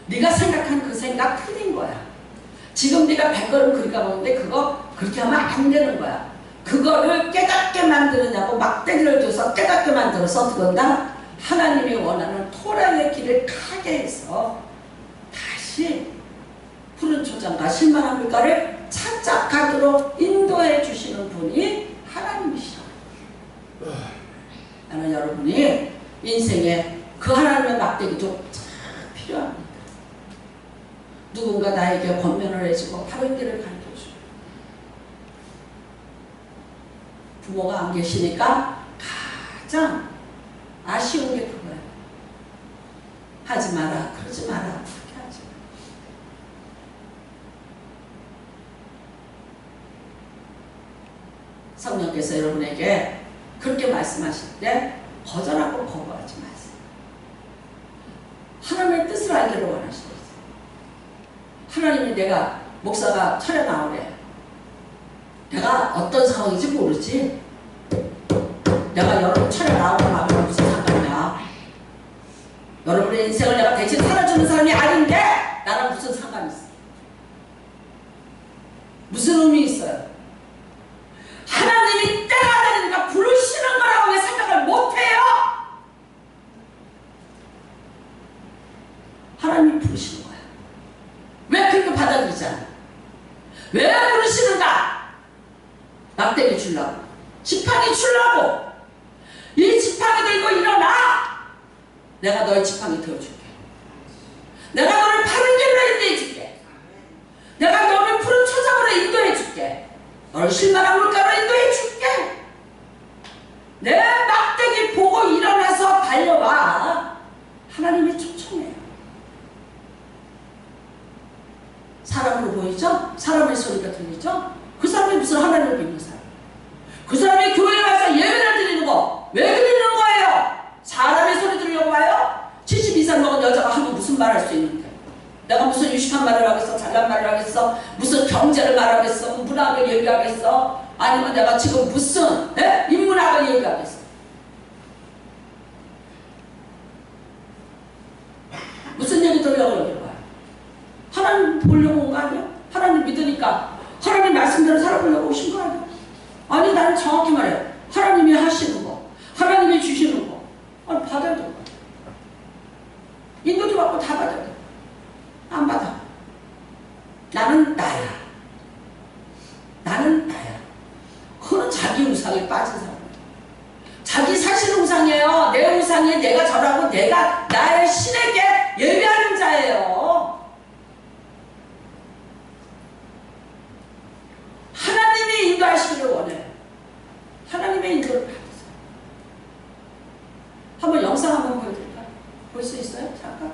네가 생각한 그 생각 틀린 거야. 지금 네가 발걸음 그리 가보는데 그거 그렇게 하면 안 되는 거야. 그거를 깨닫게 만드느냐고 막대기를 줘서 깨닫게 만들어서 어떻게 한다? 하나님이 원하는 토라의 길을 가게 해서 다시 푸른 초장과 실만한 물가를 찾아가도록 인도해 주시는 분이 하나님이시죠. 나는 여러분이 인생에 그 하나님의 막대기도 참 필요합니다. 누군가 나에게 권면을 해주고 바른 길을 가르쳐주고, 부모가 안 계시니까 가장 아쉬운 게 그거예요. 하지 마라, 그러지 마라, 그렇게 하지 마. 성령께서 여러분에게 그렇게 말씀하실 때 거절하고 거부하지 마세요. 하나님의 뜻을 알기를 원하시는 거예요. 하나님이 내가 목사가 철에 나오래. 내가 어떤 상황인지 모르지. 내가 여러분 철에 나오고 나면 무슨 상관이야. 여러분의 인생을 내가 대신 살아주는 사람이 아닌데 나랑 무슨 상관이 있어. 무슨 의미 있어요? 하나님이 때가 되니까 부르시는 거라고 왜 생각을 못해요? 하나님이 부르시는 거야. 왜 그렇게 받아들이지 않아? 왜 부르시는가? 막대기 주려고, 지팡이 주려고. 이 지팡이 들고 일어나. 내가 너의 지팡이 되어줄게. 내가 너를 바른 길로 인도해줄게. 내가 너를 푸른 초장으로 인도해줄게. 너를 실만한 물가로 인도해줄게. 내 막대기 보고 일어나서 달려와. 하나님이 초청해요. 사람으로 보이죠? 사람의 소리가 들리죠? 그 사람이 무슨 하나님을 믿는 사람? 그 사람이 교회에 와서 예배를 드리는 거 왜 드리는 거예요? 사람의 소리 들으려고 와요? 72살 먹은 여자가 하면 무슨 말 할 수 있는데? 내가 경제를 말하겠어? 문학을 얘기하겠어? 아니면 내가 지금 무슨 인문학을 얘기하겠어? 무슨 얘기 들으려고 그러는 거야? 하나님 보려고 온 거 아니야? 하나님 믿으니까 하나님 말씀대로 살아보려고 오신 거 아니야? 아니 나는 정확히 말해. 하나님이 하시는 거, 하나님이 주시는 거, 아니 받아야 돼. 인도도 받고 다 받아야 돼. 안 받아. 나는 나야. 나는 나야. 그거는 자기 우상에 빠진 사람. 자기 사실 우상이에요. 내 우상이 내가 절하고 내가 나의 신에게 예배하는 자예요. 하나님이 인도하시기를 원해요. 하나님의 인도를 받으세요. 한번 영상 한번 보여드릴까요? 볼 수 있어요? 잠깐.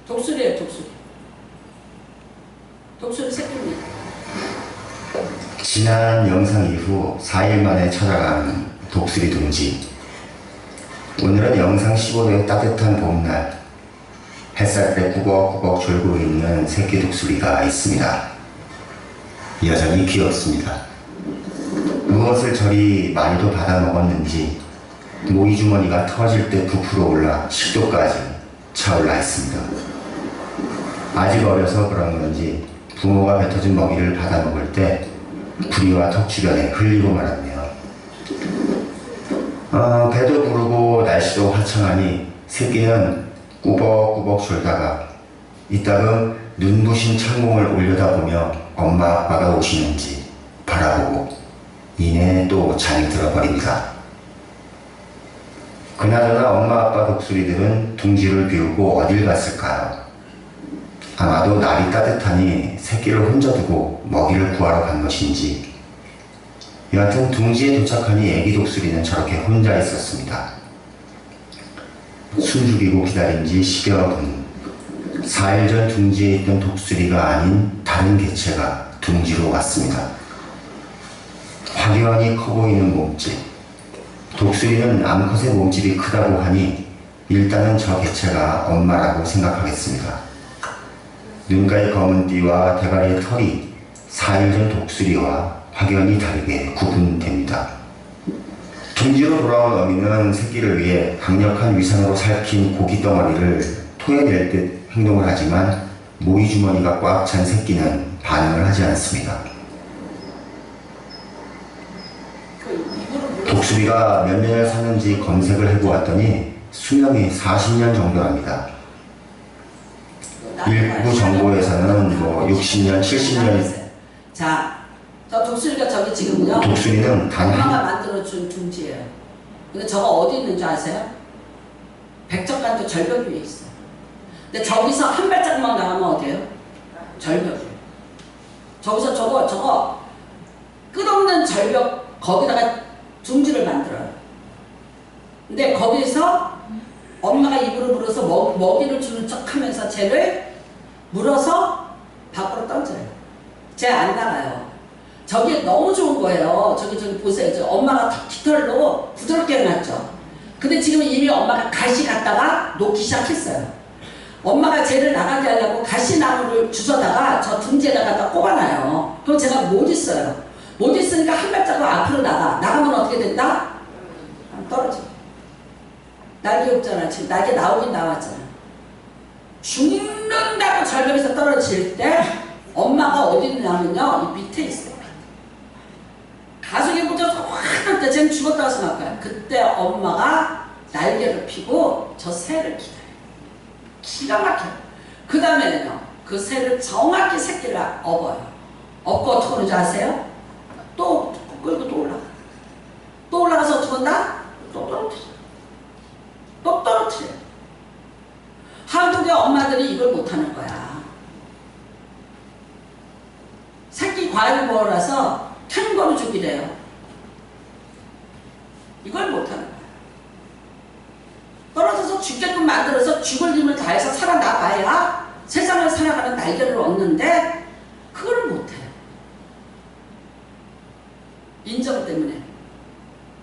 독수리예요, 독수리. 독수리 새끼입니다. 지난 영상 이후 4일 만에 찾아간 독수리 둥지. 오늘은 영상 15도의 따뜻한 봄날, 햇살에 꾸벅꾸벅 졸고 있는 새끼 독수리가 있습니다. 여전히 귀엽습니다. 무엇을 저리 많이도 받아 먹었는지 모이 주머니가 터질 때 부풀어 올라 식도까지 차올라 있습니다. 아직 어려서 그런 건지 부모가 뱉어준 먹이를 받아 먹을 때 부리와 턱 주변에 흘리고 말았네요. 배도 부르고 날씨도 화창하니 새끼는 꾸벅꾸벅 졸다가 이따금 눈부신 창공을 올려다보며 엄마 아빠가 오시는지 바라보고 이내 또 잠이 들어버립니다. 그나저나 엄마 아빠 독수리들은 둥지를 비우고 어딜 갔을까요? 아마도 날이 따뜻하니 새끼를 혼자 두고 먹이를 구하러 간 것인지. 여하튼 둥지에 도착하니 애기 독수리는 저렇게 혼자 있었습니다. 숨죽이고 기다린 지 10여 분. 4일 전 둥지에 있던 독수리가 아닌 다른 개체가 둥지로 왔습니다. 확연히 커 보이는 몸집. 독수리는 암컷의 몸집이 크다고 하니 일단은 저 개체가 엄마라고 생각하겠습니다. 눈가의 검은 띠와 대가리의 털이 4일 전 독수리와 확연히 다르게 구분됩니다. 둥지로 돌아온 어미는 새끼를 위해 강력한 위산으로 살핀 고기 덩어리를 토해낼 듯 행동을 하지만 모이 주머니가 꽉 찬 새끼는 반응을 하지 않습니다. 독수리가 몇 년을 사는지 검색을 해보았더니 수명이 40년 정도랍니다. 일부 정보에서는 60년, 70년. 자, 저 독수리가 저기 지금요. 독수리는 단 엄마가 만들어준 둥지예요. 근데 저거 어디 있는 줄 아세요? 백척간도 절벽 위에 있어요. 근데 저기서 한 발짝만 나가면 어디예요? 절벽 위에. 저기서 저거 끝없는 절벽 거기다가 둥지를 만들어요. 근데 거기서 엄마가 입으로 물어서 먹이를 주는 척 하면서 쟤를 물어서 밖으로 던져요. 쟤 안 나가요. 저게 너무 좋은 거예요. 저기 보세요. 엄마가 깃털로 부드럽게 해놨죠. 근데 지금 이미 엄마가 가시 갖다가 놓기 시작했어요. 엄마가 쟤를 나가게 하려고 가시나무를 주워다가 저 둥지에다 갖다 꼽아놔요. 그럼 제가 못 있어요. 못 있으니까 한 발자국 앞으로 나가면 어떻게 된다? 떨어져. 날개 없잖아. 지금 날개 나오긴 나왔잖아. 죽는다고 절벽에서 떨어질 때 엄마가 어디 있냐면요, 이 밑에 있어요. 가속에 묻어서 확 할 때 쟤는 죽었다고 생각해요. 그때 엄마가 날개를 펴고 저 새를 기다려요. 기가 막혀요. 그 다음에는요, 그 새를 정확히 새끼를 업어요. 업고 어떻게 하는지 아세요? 또 끌고 또 올라가. 또 올라가서 어떻게 한다? 또 떨어뜨려. 또 떨어뜨려. 한국의 엄마들이 이걸 못하는 거야. 새끼 과일 먹으라서 캥거루 죽이래요. 이걸 못하는 거야. 떨어져서 죽게끔 만들어서 죽을 힘을 다해서 살아나가야 세상을 살아가는 날개를 얻는데 그걸 못해요. 인정 때문에.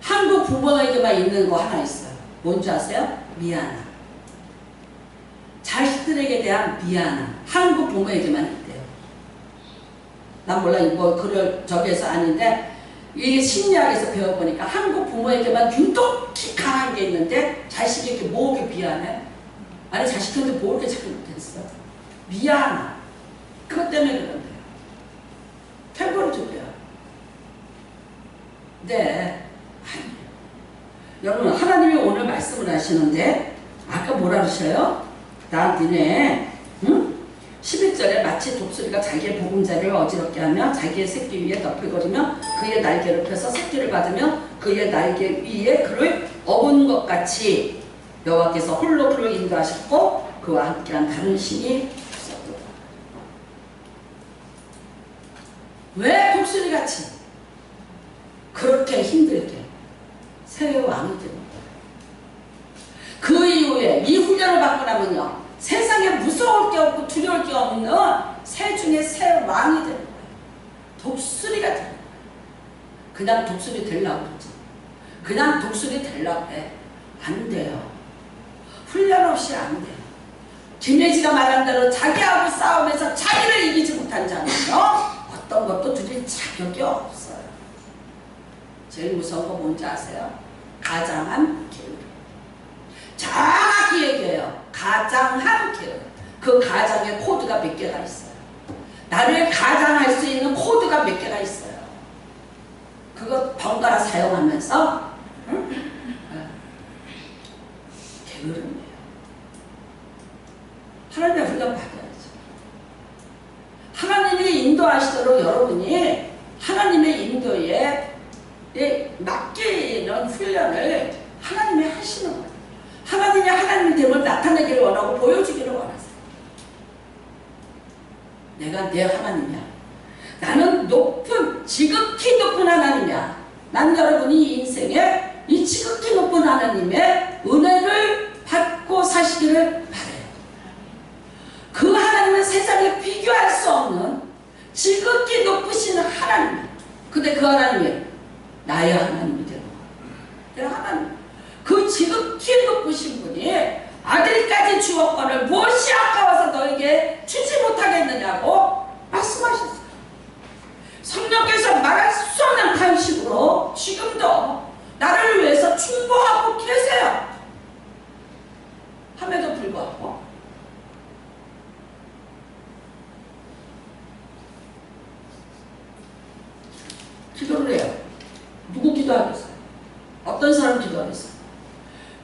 한국 부모에게만 있는 거 하나 있어요. 뭔지 아세요? 미안함. 자식들에게 대한 미안함. 한국 부모에게만 있대요. 난 몰라, 뭐, 그럴, 저기에서 아닌데, 이게 심리학에서 배워보니까 한국 부모에게만 유독히 강한 게 있는데, 자식에게 뭐게 미안해? 아니, 자식한테 뭐 이렇게 자꾸 못했어? 미안함. 그것 때문에 그런데요. 템포를 줄게요. 네. 아니에요. 여러분, 하나님이 오늘 말씀을 하시는데, 아까 뭐라 그러셔요? 니네, 응? 11절에 마치 독수리가 자기의 보금자리를 어지럽게 하며 자기의 새끼 위에 덮을거리며 그의 날개를 펴서 새끼를 받으며 그의 날개 위에 그를 업은 것 같이 여호와께서 홀로 그를 인도하셨고 그와 함께한 다른 신이 없었도다. 왜 독수리같이 그렇게 힘들게 새 왕이 되는 거예요? 그 이후에 이 훈련을 받고 나면요, 세상에 무서울 게 없고 두려울 게 없는 새 중에 새 왕이 되는 거예요. 독수리가 되는 거예요. 그냥 독수리 되려고 그러지. 그냥 독수리 되려고 해. 안 돼요. 훈련 없이 안 돼요. 김혜지가 말한 대로 자기하고 싸우면서 자기를 이기지 못한 자는요, 어떤 것도 드릴 자격이 없어요. 제일 무서운 거 뭔지 아세요? 가장한 게으름. 정확히 얘기해요. 가장한 게으름. 그 가장의 코드가 몇 개가 있어요. 나를 가장할 수 있는 코드가 몇 개가 있어요. 그거 번갈아 사용하면서 게으름이에요. 하나님의 훈련 받아야죠. 하나님이 인도하시도록 여러분이 하나님의 인도에 맡기는 훈련을 하나님이 하시는 거예요. 하나님이 하나님의 됨을 나타내기를 원하고 보여주기를 원하세요. 내가 내 하나님이야. 나는 높은, 지극히 높은 하나님이야. 나는 여러분이 이 인생에 이 지극히 높은 하나님의 은혜를 받고 사시기를 바라요. 그 하나님은 세상에 비교할 수 없는 지극히 높으신 하나님. 근데 그 하나님이 나의 하나님이 되는 거야. 내 하나님. 그 지극히 높으신 분이 아들까지 주었거늘 무엇이 아까워서 너에게 주지 못하겠느냐고 말씀하셨어요. 성령께서 말할 수 없는 방식으로 지금도 나를 위해서 충고하고 계세요. 함에도 불구하고 기도를 해요. 누구 기도하겠어요? 어떤 사람 기도하겠어요?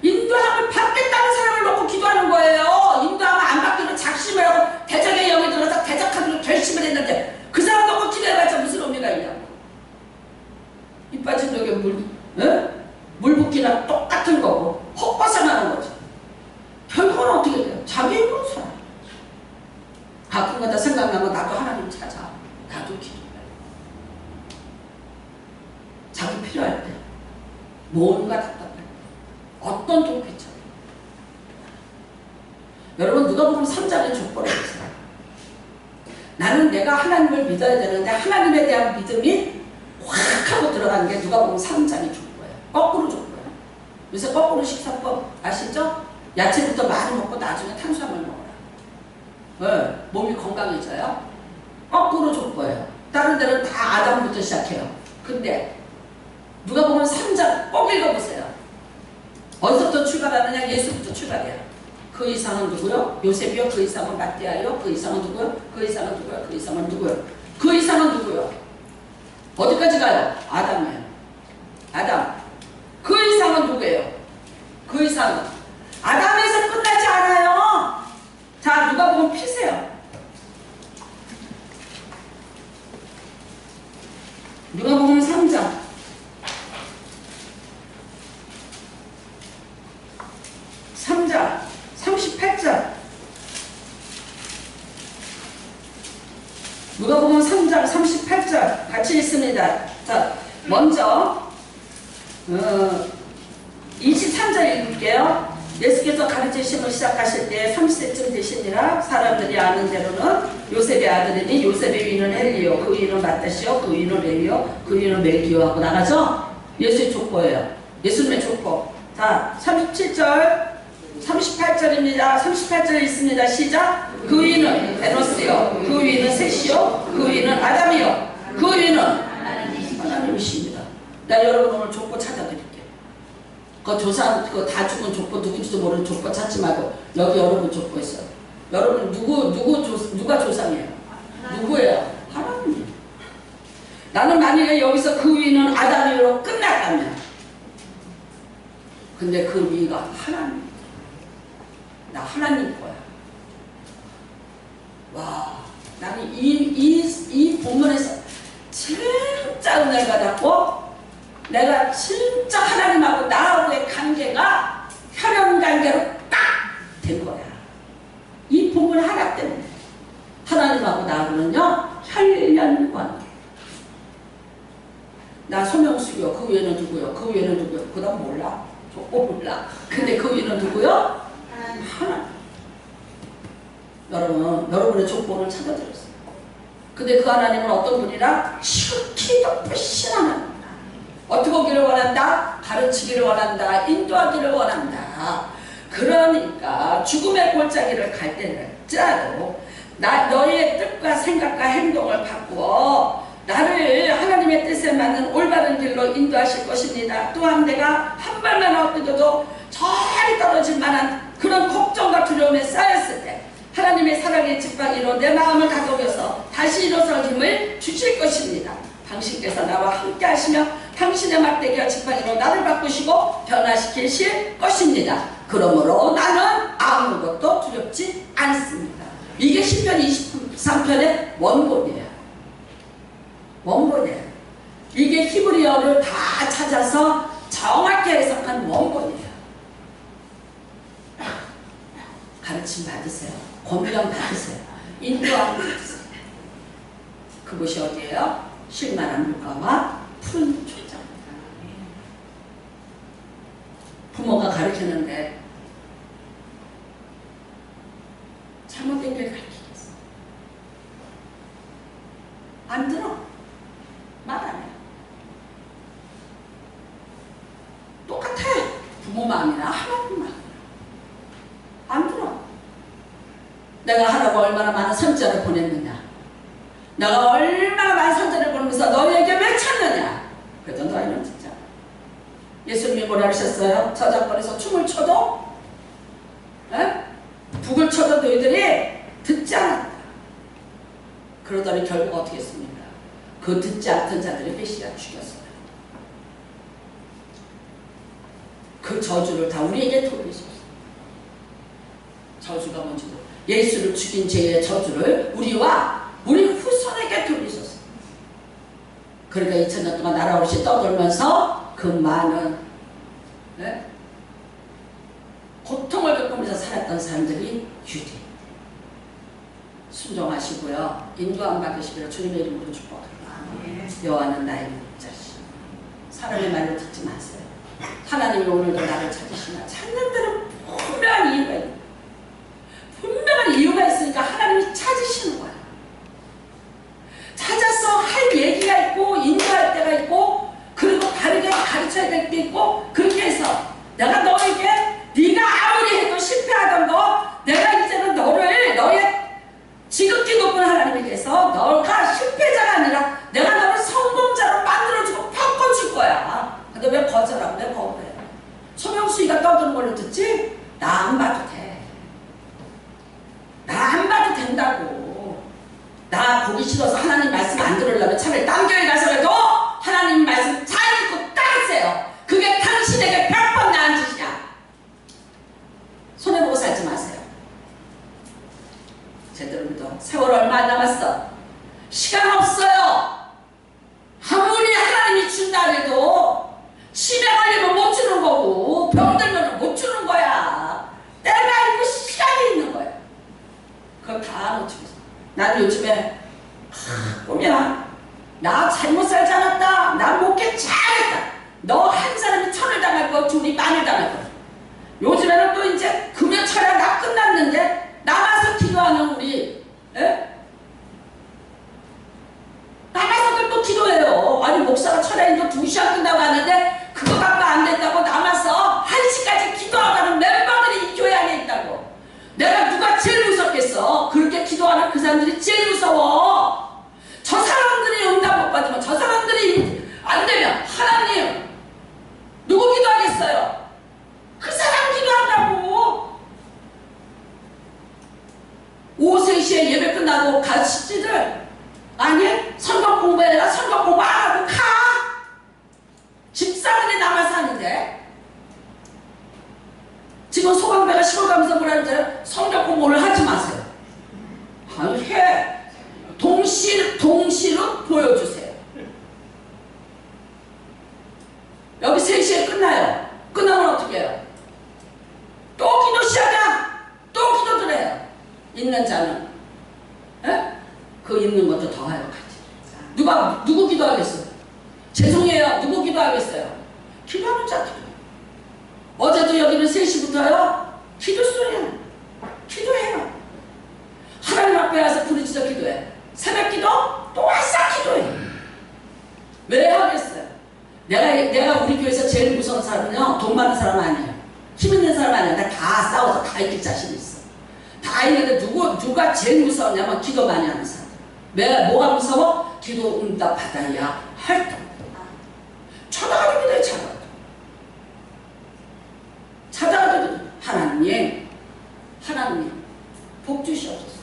인도함을 받겠다는 사람을 놓고 기도하는 거예요. 인도함을 안 받기로 작심을 하고 대적의 영이 들어서 대적하기로 결심을 했는데 그 사람 놓고 기도해봤자 무슨 의미가 있냐고. 이 빠진 독에 물 붓기나 똑같은 거고 헛발생하는 거죠. 결국은 어떻게 돼요? 자기 힘으로 살아. 가끔가다 생각나면 나도 하나님 찾아. 나도 기도해. 자기 필요할 때 뭔가 답답해. 어떤 도피처럼. 여러분, 누가복음 3장의 족보를 보세요. 나는 내가 하나님을 믿어야 되는데 하나님에 대한 믿음이 확 하고 들어가는 게 누가복음 3장의 족보예요. 거꾸로 족보예요. 요새 거꾸로 식사법 아시죠? 야채부터 많이 먹고 나중에 탄수화물 먹어라. 네, 몸이 건강해져요. 거꾸로 족보예요. 다른 데는 다 아담부터 시작해요. 근데 누가복음 3장 꼭 읽어보세요. 어디서부터 출발하느냐? 예수부터 출발해요. 그 이상은 누구요? 요셉이요? 그 이상은 마띠아요? 그 이상은 누구요? 그 이상은 누구요? 그 이상은 누구요? 그 이상은 누구요? 어디까지 가요? 아담이에요. 아담. 그 이상은 누구예요? 그 이상은 아담에서 끝나지 않아요. 자, 누가복음 피세요. 누가복음 3장 38절. 누가복음 3장 38절 같이 읽습니다. 자, 먼저 23절 읽을게요. 예수께서 가르치심을 시작하실 때 30세쯤 되시니라. 사람들이 아는 대로는 요셉의 아들이니 요셉의 위는 헬리요, 그 위는 마따시요, 그 위는 레위요, 그 위는 멜기요 하고 나가죠. 예수의 족보예요. 예수님의 족보. 자, 37절 38절입니다. 38절 있습니다. 시작. 그 위는 에노스요, 그 위는 셋이요, 그 위는 아담이요, 그 위는 하나님이십니다. 나 여러분 오늘 족보 찾아드릴게요. 그 조상, 그 다 죽은 족보 누군지도 모르는 족보 찾지 말고 여기 여러분 족보 있어요. 여러분 누가 조상이에요? 누구예요? 하나님. 나는 만약에 여기서 그 위는 아담이로 끝났다면, 근데 그 위가 하나님. 나 하나님 거야. 와, 나는 이 본문에서 진짜 은혜를 받았고, 내가 진짜 하나님하고 나하고의 관계가 혈연 관계로 딱 된 거야. 이 본문 하나 때문에. 하나님하고 나하고는요, 혈연 관계. 나 소명수요, 그 위에는 누구요? 그 위에는 누구요? 그 다음 몰라. 몰라. 근데 그 위는 누구요? 하나님. 여러분의 족보를 찾아드렸어요. 근데 그 하나님은 어떤 분이라? 지극히 높으신 하나님. 어떻게 하기를 원한다? 가르치기를 원한다. 인도하기를 원한다. 그러니까 죽음의 골짜기를 갈 때는 너희의 뜻과 생각과 행동을 바꾸어 나를 하나님의 뜻에 맞는 올바른 길로 인도하실 것입니다. 또한 내가 한 발만 엎드려도 저리 떨어질 만한 그런 걱정과 두려움에 쌓였을 때 하나님의 사랑의 지팡이로 내 마음을 다독여서 다시 일어설 힘을 주실 것입니다. 당신께서 나와 함께 하시며 당신의 막대기와 지팡이로 나를 바꾸시고 변화시키실 것입니다. 그러므로 나는 아무것도 두렵지 않습니다. 이게 시편 23편의 원본이에요. 원본이에요. 이게 히브리어를 다 찾아서 정확히 해석한 원본이에요. 가르침 받으세요. 권면 받으세요. 인도함 받으세요. 그곳이 어디예요? 쉴만한 물가와 푸른 초장. 부모가 가르치는데 잘못된 길 가르치겠어. 안 들어. 말 안 해. 똑같아. 부모 마음이나 하나님 마음이나. 안 들어. 내가 하라고 얼마나 많은 선자를 보냈느냐. 내가 얼마나 많은 선자를 보내면서 너희에게 외쳤느냐. 그래도 너희는 진짜. 예수님이 뭐라 하셨어요? 저작권에서 춤을 춰도 북을 쳐도 너희들이 듣지 않았다. 그러더니 결국 어떻게 했습니까? 그 듣지 않던 자들의 메시아 죽였어요. 그 저주를 다 우리에게 돌리셨어요. 저주가 뭔지 모르겠어요. 예수를 죽인 죄의 저주를 우리와 우리 후손에게 돌리셨어요. 그러니까 2000년 동안 나라 없이 떠돌면서 그 많은 고통을 겪으면서 살았던 사람들이 유대. 순종하시고요. 인도함 받으시기를 주님의 이름으로 축복합니다. 여호와는 나의 목자시. 사람의 말을 듣지 마세요. 하나님이 오늘도 나를 찾으시나. 찾는 데는 분명한 이유가 있는. 분명한 이유가 있으니까 하나님이 찾으시는 거야. 찾아서 할 얘기가 있고 인도할 때가 있고 그리고 다르게 가르쳐야 될 때 있고 그렇게 해서 내가 너에게 네가 아무리 해도 실패하던 거 내가 이제는 너의 지극히 높은 하나님에게서 너가 실패자가 아니라 내가 너를 성공자로 만들어주고 바꿔줄 거야. 근데 왜 거절하고 왜 거부해? 소명수이가 떠드는 걸로 듣지? 나 안 봐도 돼. 나 안 봐도 된다고. 나 보기 싫어서 하나님 말씀 안 들으려면 차라리 딴 교회 가서라도 하나님 말씀 잘 듣고 따르세요. 그게 당신에게 100번 나은 짓이야. 손해보고 살지 마세요. 제대로 믿어. 세월 얼마 안 남았어. 시간 없어요. 아무리 하나님이 준다 해도 치매 걸리면 못 주는 거고 병 들면 못 주는 거야. 때가 있고 시간이 있는 거야. 그걸 다 놓치고 있어. 나도 요즘에 꿈이야. 나 잘못 살지 않았다. 나 목회 잘했다. 너 한 사람이 1000을 당할 거 둘이 10,000을 당할 거. 요즘에는 또 이제 금요철야 다 끝났는데 나가서 기도하는 우리 나가서 또 기도해요. 아니 목사가 철야인도 2시간 끝나고 하는데 그거 갖고 안 된다고 남아서 1시까지 기도하고 가는 멤버들이 이 교회 안에 제일 무섭겠어? 그렇게 기도하는 그 사람들이 제일 무서워. 저 사람들이 응답 못 받으면, 저 사람들이 안 되면 하나님 누구 기도하겠어요? 그 사람 기도한다고. 오후 3시에 예배 끝나고 가르치지들 아니 성경 공부해라. 성경 공부 안 하고 가. 집사들이 남아 사는데 지금 소방대가 시골 가면서 뭐라는지 성경 공부를 하지 마세요. 아니 해. 동시로 보여주세요. 여기 3시에 끝나요. 끝나면 어떻게 해요? 또 기도 시작이야. 또 기도들 해요. 있는 자는 에? 그 있는 것도 더 하여 가지. 누구 기도하겠어요? 죄송해요. 누구 기도하겠어요? 기도하는 자 기도. 어제도 여기는 3시부터요. 기도 소리야. 기도해요. 하나님 앞에 와서 부르짖어 기도해. 새벽 기도 또 와서 기도해. 왜 하겠어요? 내가 우리 교회에서 제일 무서운 사람은요, 돈 많은 사람 아니에요. 힘 있는 사람 아니에요. 나 다 싸워서 다 이길 자신 있어. 다 있는데 누가 제일 무서웠냐면 기도 많이 하는 사람. 왜? 뭐가 무서워? 기도 응답 받아야 할 때. 찾아가도 기도해. 찾아가도 하나님 복 주시옵소서.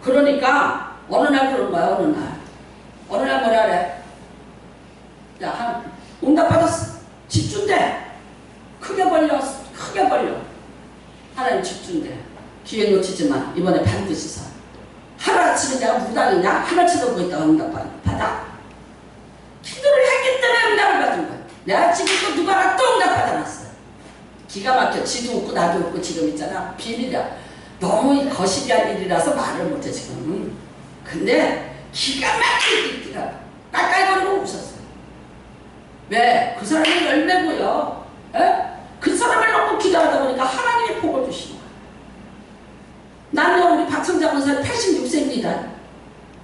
그러니까 어느 날 그런 거야. 어느 날 뭐라 그래? 야, 응답 받았어. 집중돼. 크게 벌려. 하나님 집중돼. 기회 놓치지 마. 이번에 반드시 사. 하루아침에 내가 무당이냐? 하루치도 보고 있다가 응답 받아? 기도를 했기 때문에 응답을 받은 거야. 내가 지금 또 누가 하나 또 응답 받아놨어. 기가 막혀. 지도 웃고 나도 웃고 지금 있잖아. 비밀이야. 너무 거시기한 일이라서 말을 못해 지금. 근데 기가 막히게 있더라고. 깔깔거리고 웃었어. 왜? 그 사람이 열매고요. 에? 그 사람을 놓고 기도하다 보니까 하나님이 복을 주시는 거야. 나는 우리 박성자 권사님 86세입니다.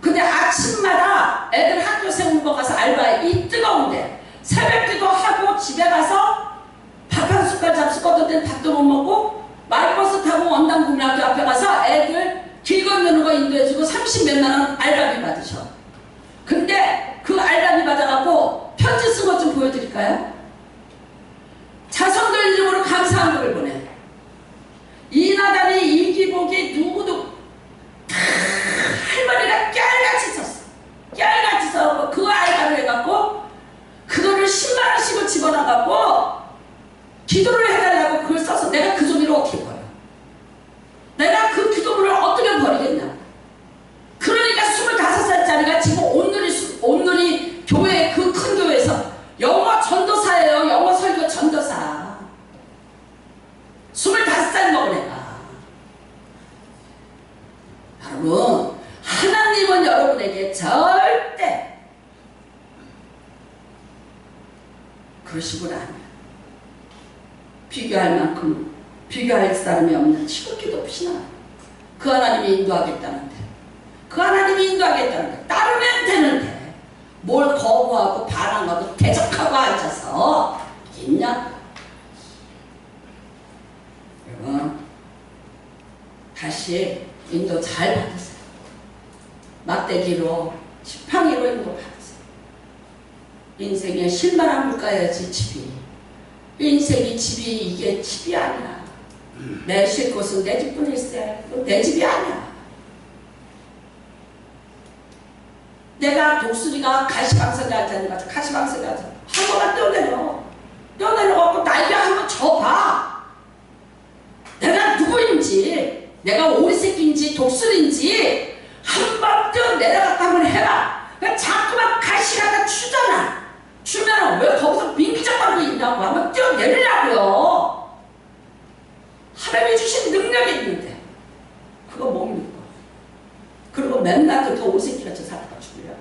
근데 아침마다 애들 학교 세우는 거 가서 알바해. 이 뜨거운데 새벽 기도하고 집에 가서 밥 한 숟갈 잡수거든. 밥도 못 먹고 마을버스 타고 원당국민학교 앞에 가서 애들 길 건너는 거 인도해주고 30몇만 원 알바비 받으셔. 근데 그 알바비 받아갖고 편지 쓴 것 좀 보여드릴까요? 자손들 이름으로 감사한 글을 보내. 이나단이 이기복이 누구도 할머니가 깨알같이 썼어. 깨알같이 써갖고 그 알바를 해갖고 그거를 10만원씩을 집어넣어갖고 기도를 해달라고 그걸 써서 내가 그 종이를 어떻게 버려? 내가 그 기도문을 어떻게 버리겠냐? 그러니까 25살짜리가 지금 온누리 교회 그 큰 교회에서 영어 전도사예요. 영어 설교 전도사. 25살 먹은 애가. 여러분, 하나님은 여러분에게 절대 그러시구나. 비교할 사람이 없는 지극히 높으시나. 그 하나님이 인도하겠다는데. 따르면 되는데. 뭘 거부하고 반항하고 대적하고 앉아서 있냐? 여러분, 다시 인도 잘 받으세요. 막대기로 지팡이로 인도 받으세요. 인생에 실만한 물가야지 집이. 인생이 집이 이게 집이 아니야. 내 쉴 곳은 내 집뿐일세. 내 집이 아니야. 내가 독수리가 가시방석에 앉아있는 것 같아. 가시방석에 앉아. 한 번만 뛰어내려갖고 날개 한번 줘봐. 내가 누구인지, 내가 오리새끼인지 독수리인지 한 번 뛰어내려갔다 한번 해봐. 자꾸만 가시 갖다 주잖아. 주면은 왜 거기서 민기적하고 있냐고. 한번 뛰어내리라고요. 하나님이 주신 능력이 있는데 그거 못 믿고 그리고 맨날 그렇게 오새끼같이 살다가 죽으려.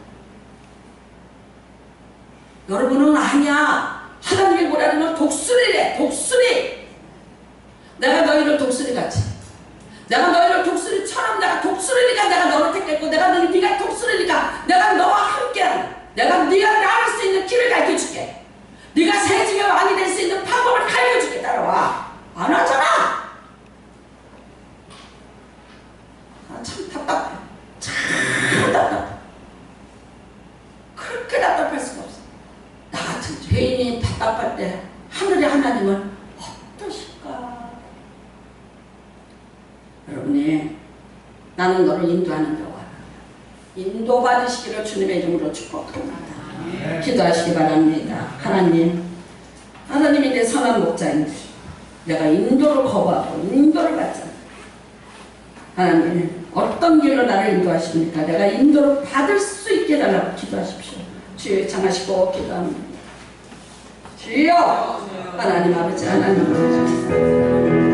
여러분은 아니야. 하나님이 뭐라면 독수리래. 독수리. 내가 너희를 독수리같이, 내가 너희를 독수리처럼, 내가 독수리니까 내가 너를 택했고, 네가 독수리니까 내가 너와 함께하는, 내가 네가 나을 수 있는 길을 가르쳐줄게. 네가 세집의 왕이 될 수 있는 방법을 가르쳐줄게. 따라와. 안 하잖아. 나는 너를 인도하는 데 와라. 인도받으시기를 주님의 이름으로 축복합니다. 기도하시기 바랍니다. 하나님이 내 선한 목자인데 내가 인도를 거부하고 인도를 받잖아. 하나님 어떤 길로 나를 인도하십니까? 내가 인도를 받을 수 있게 해달라고 기도하십시오. 주여 청하시고 기도합니다. 주여 하나님 아버지 하나님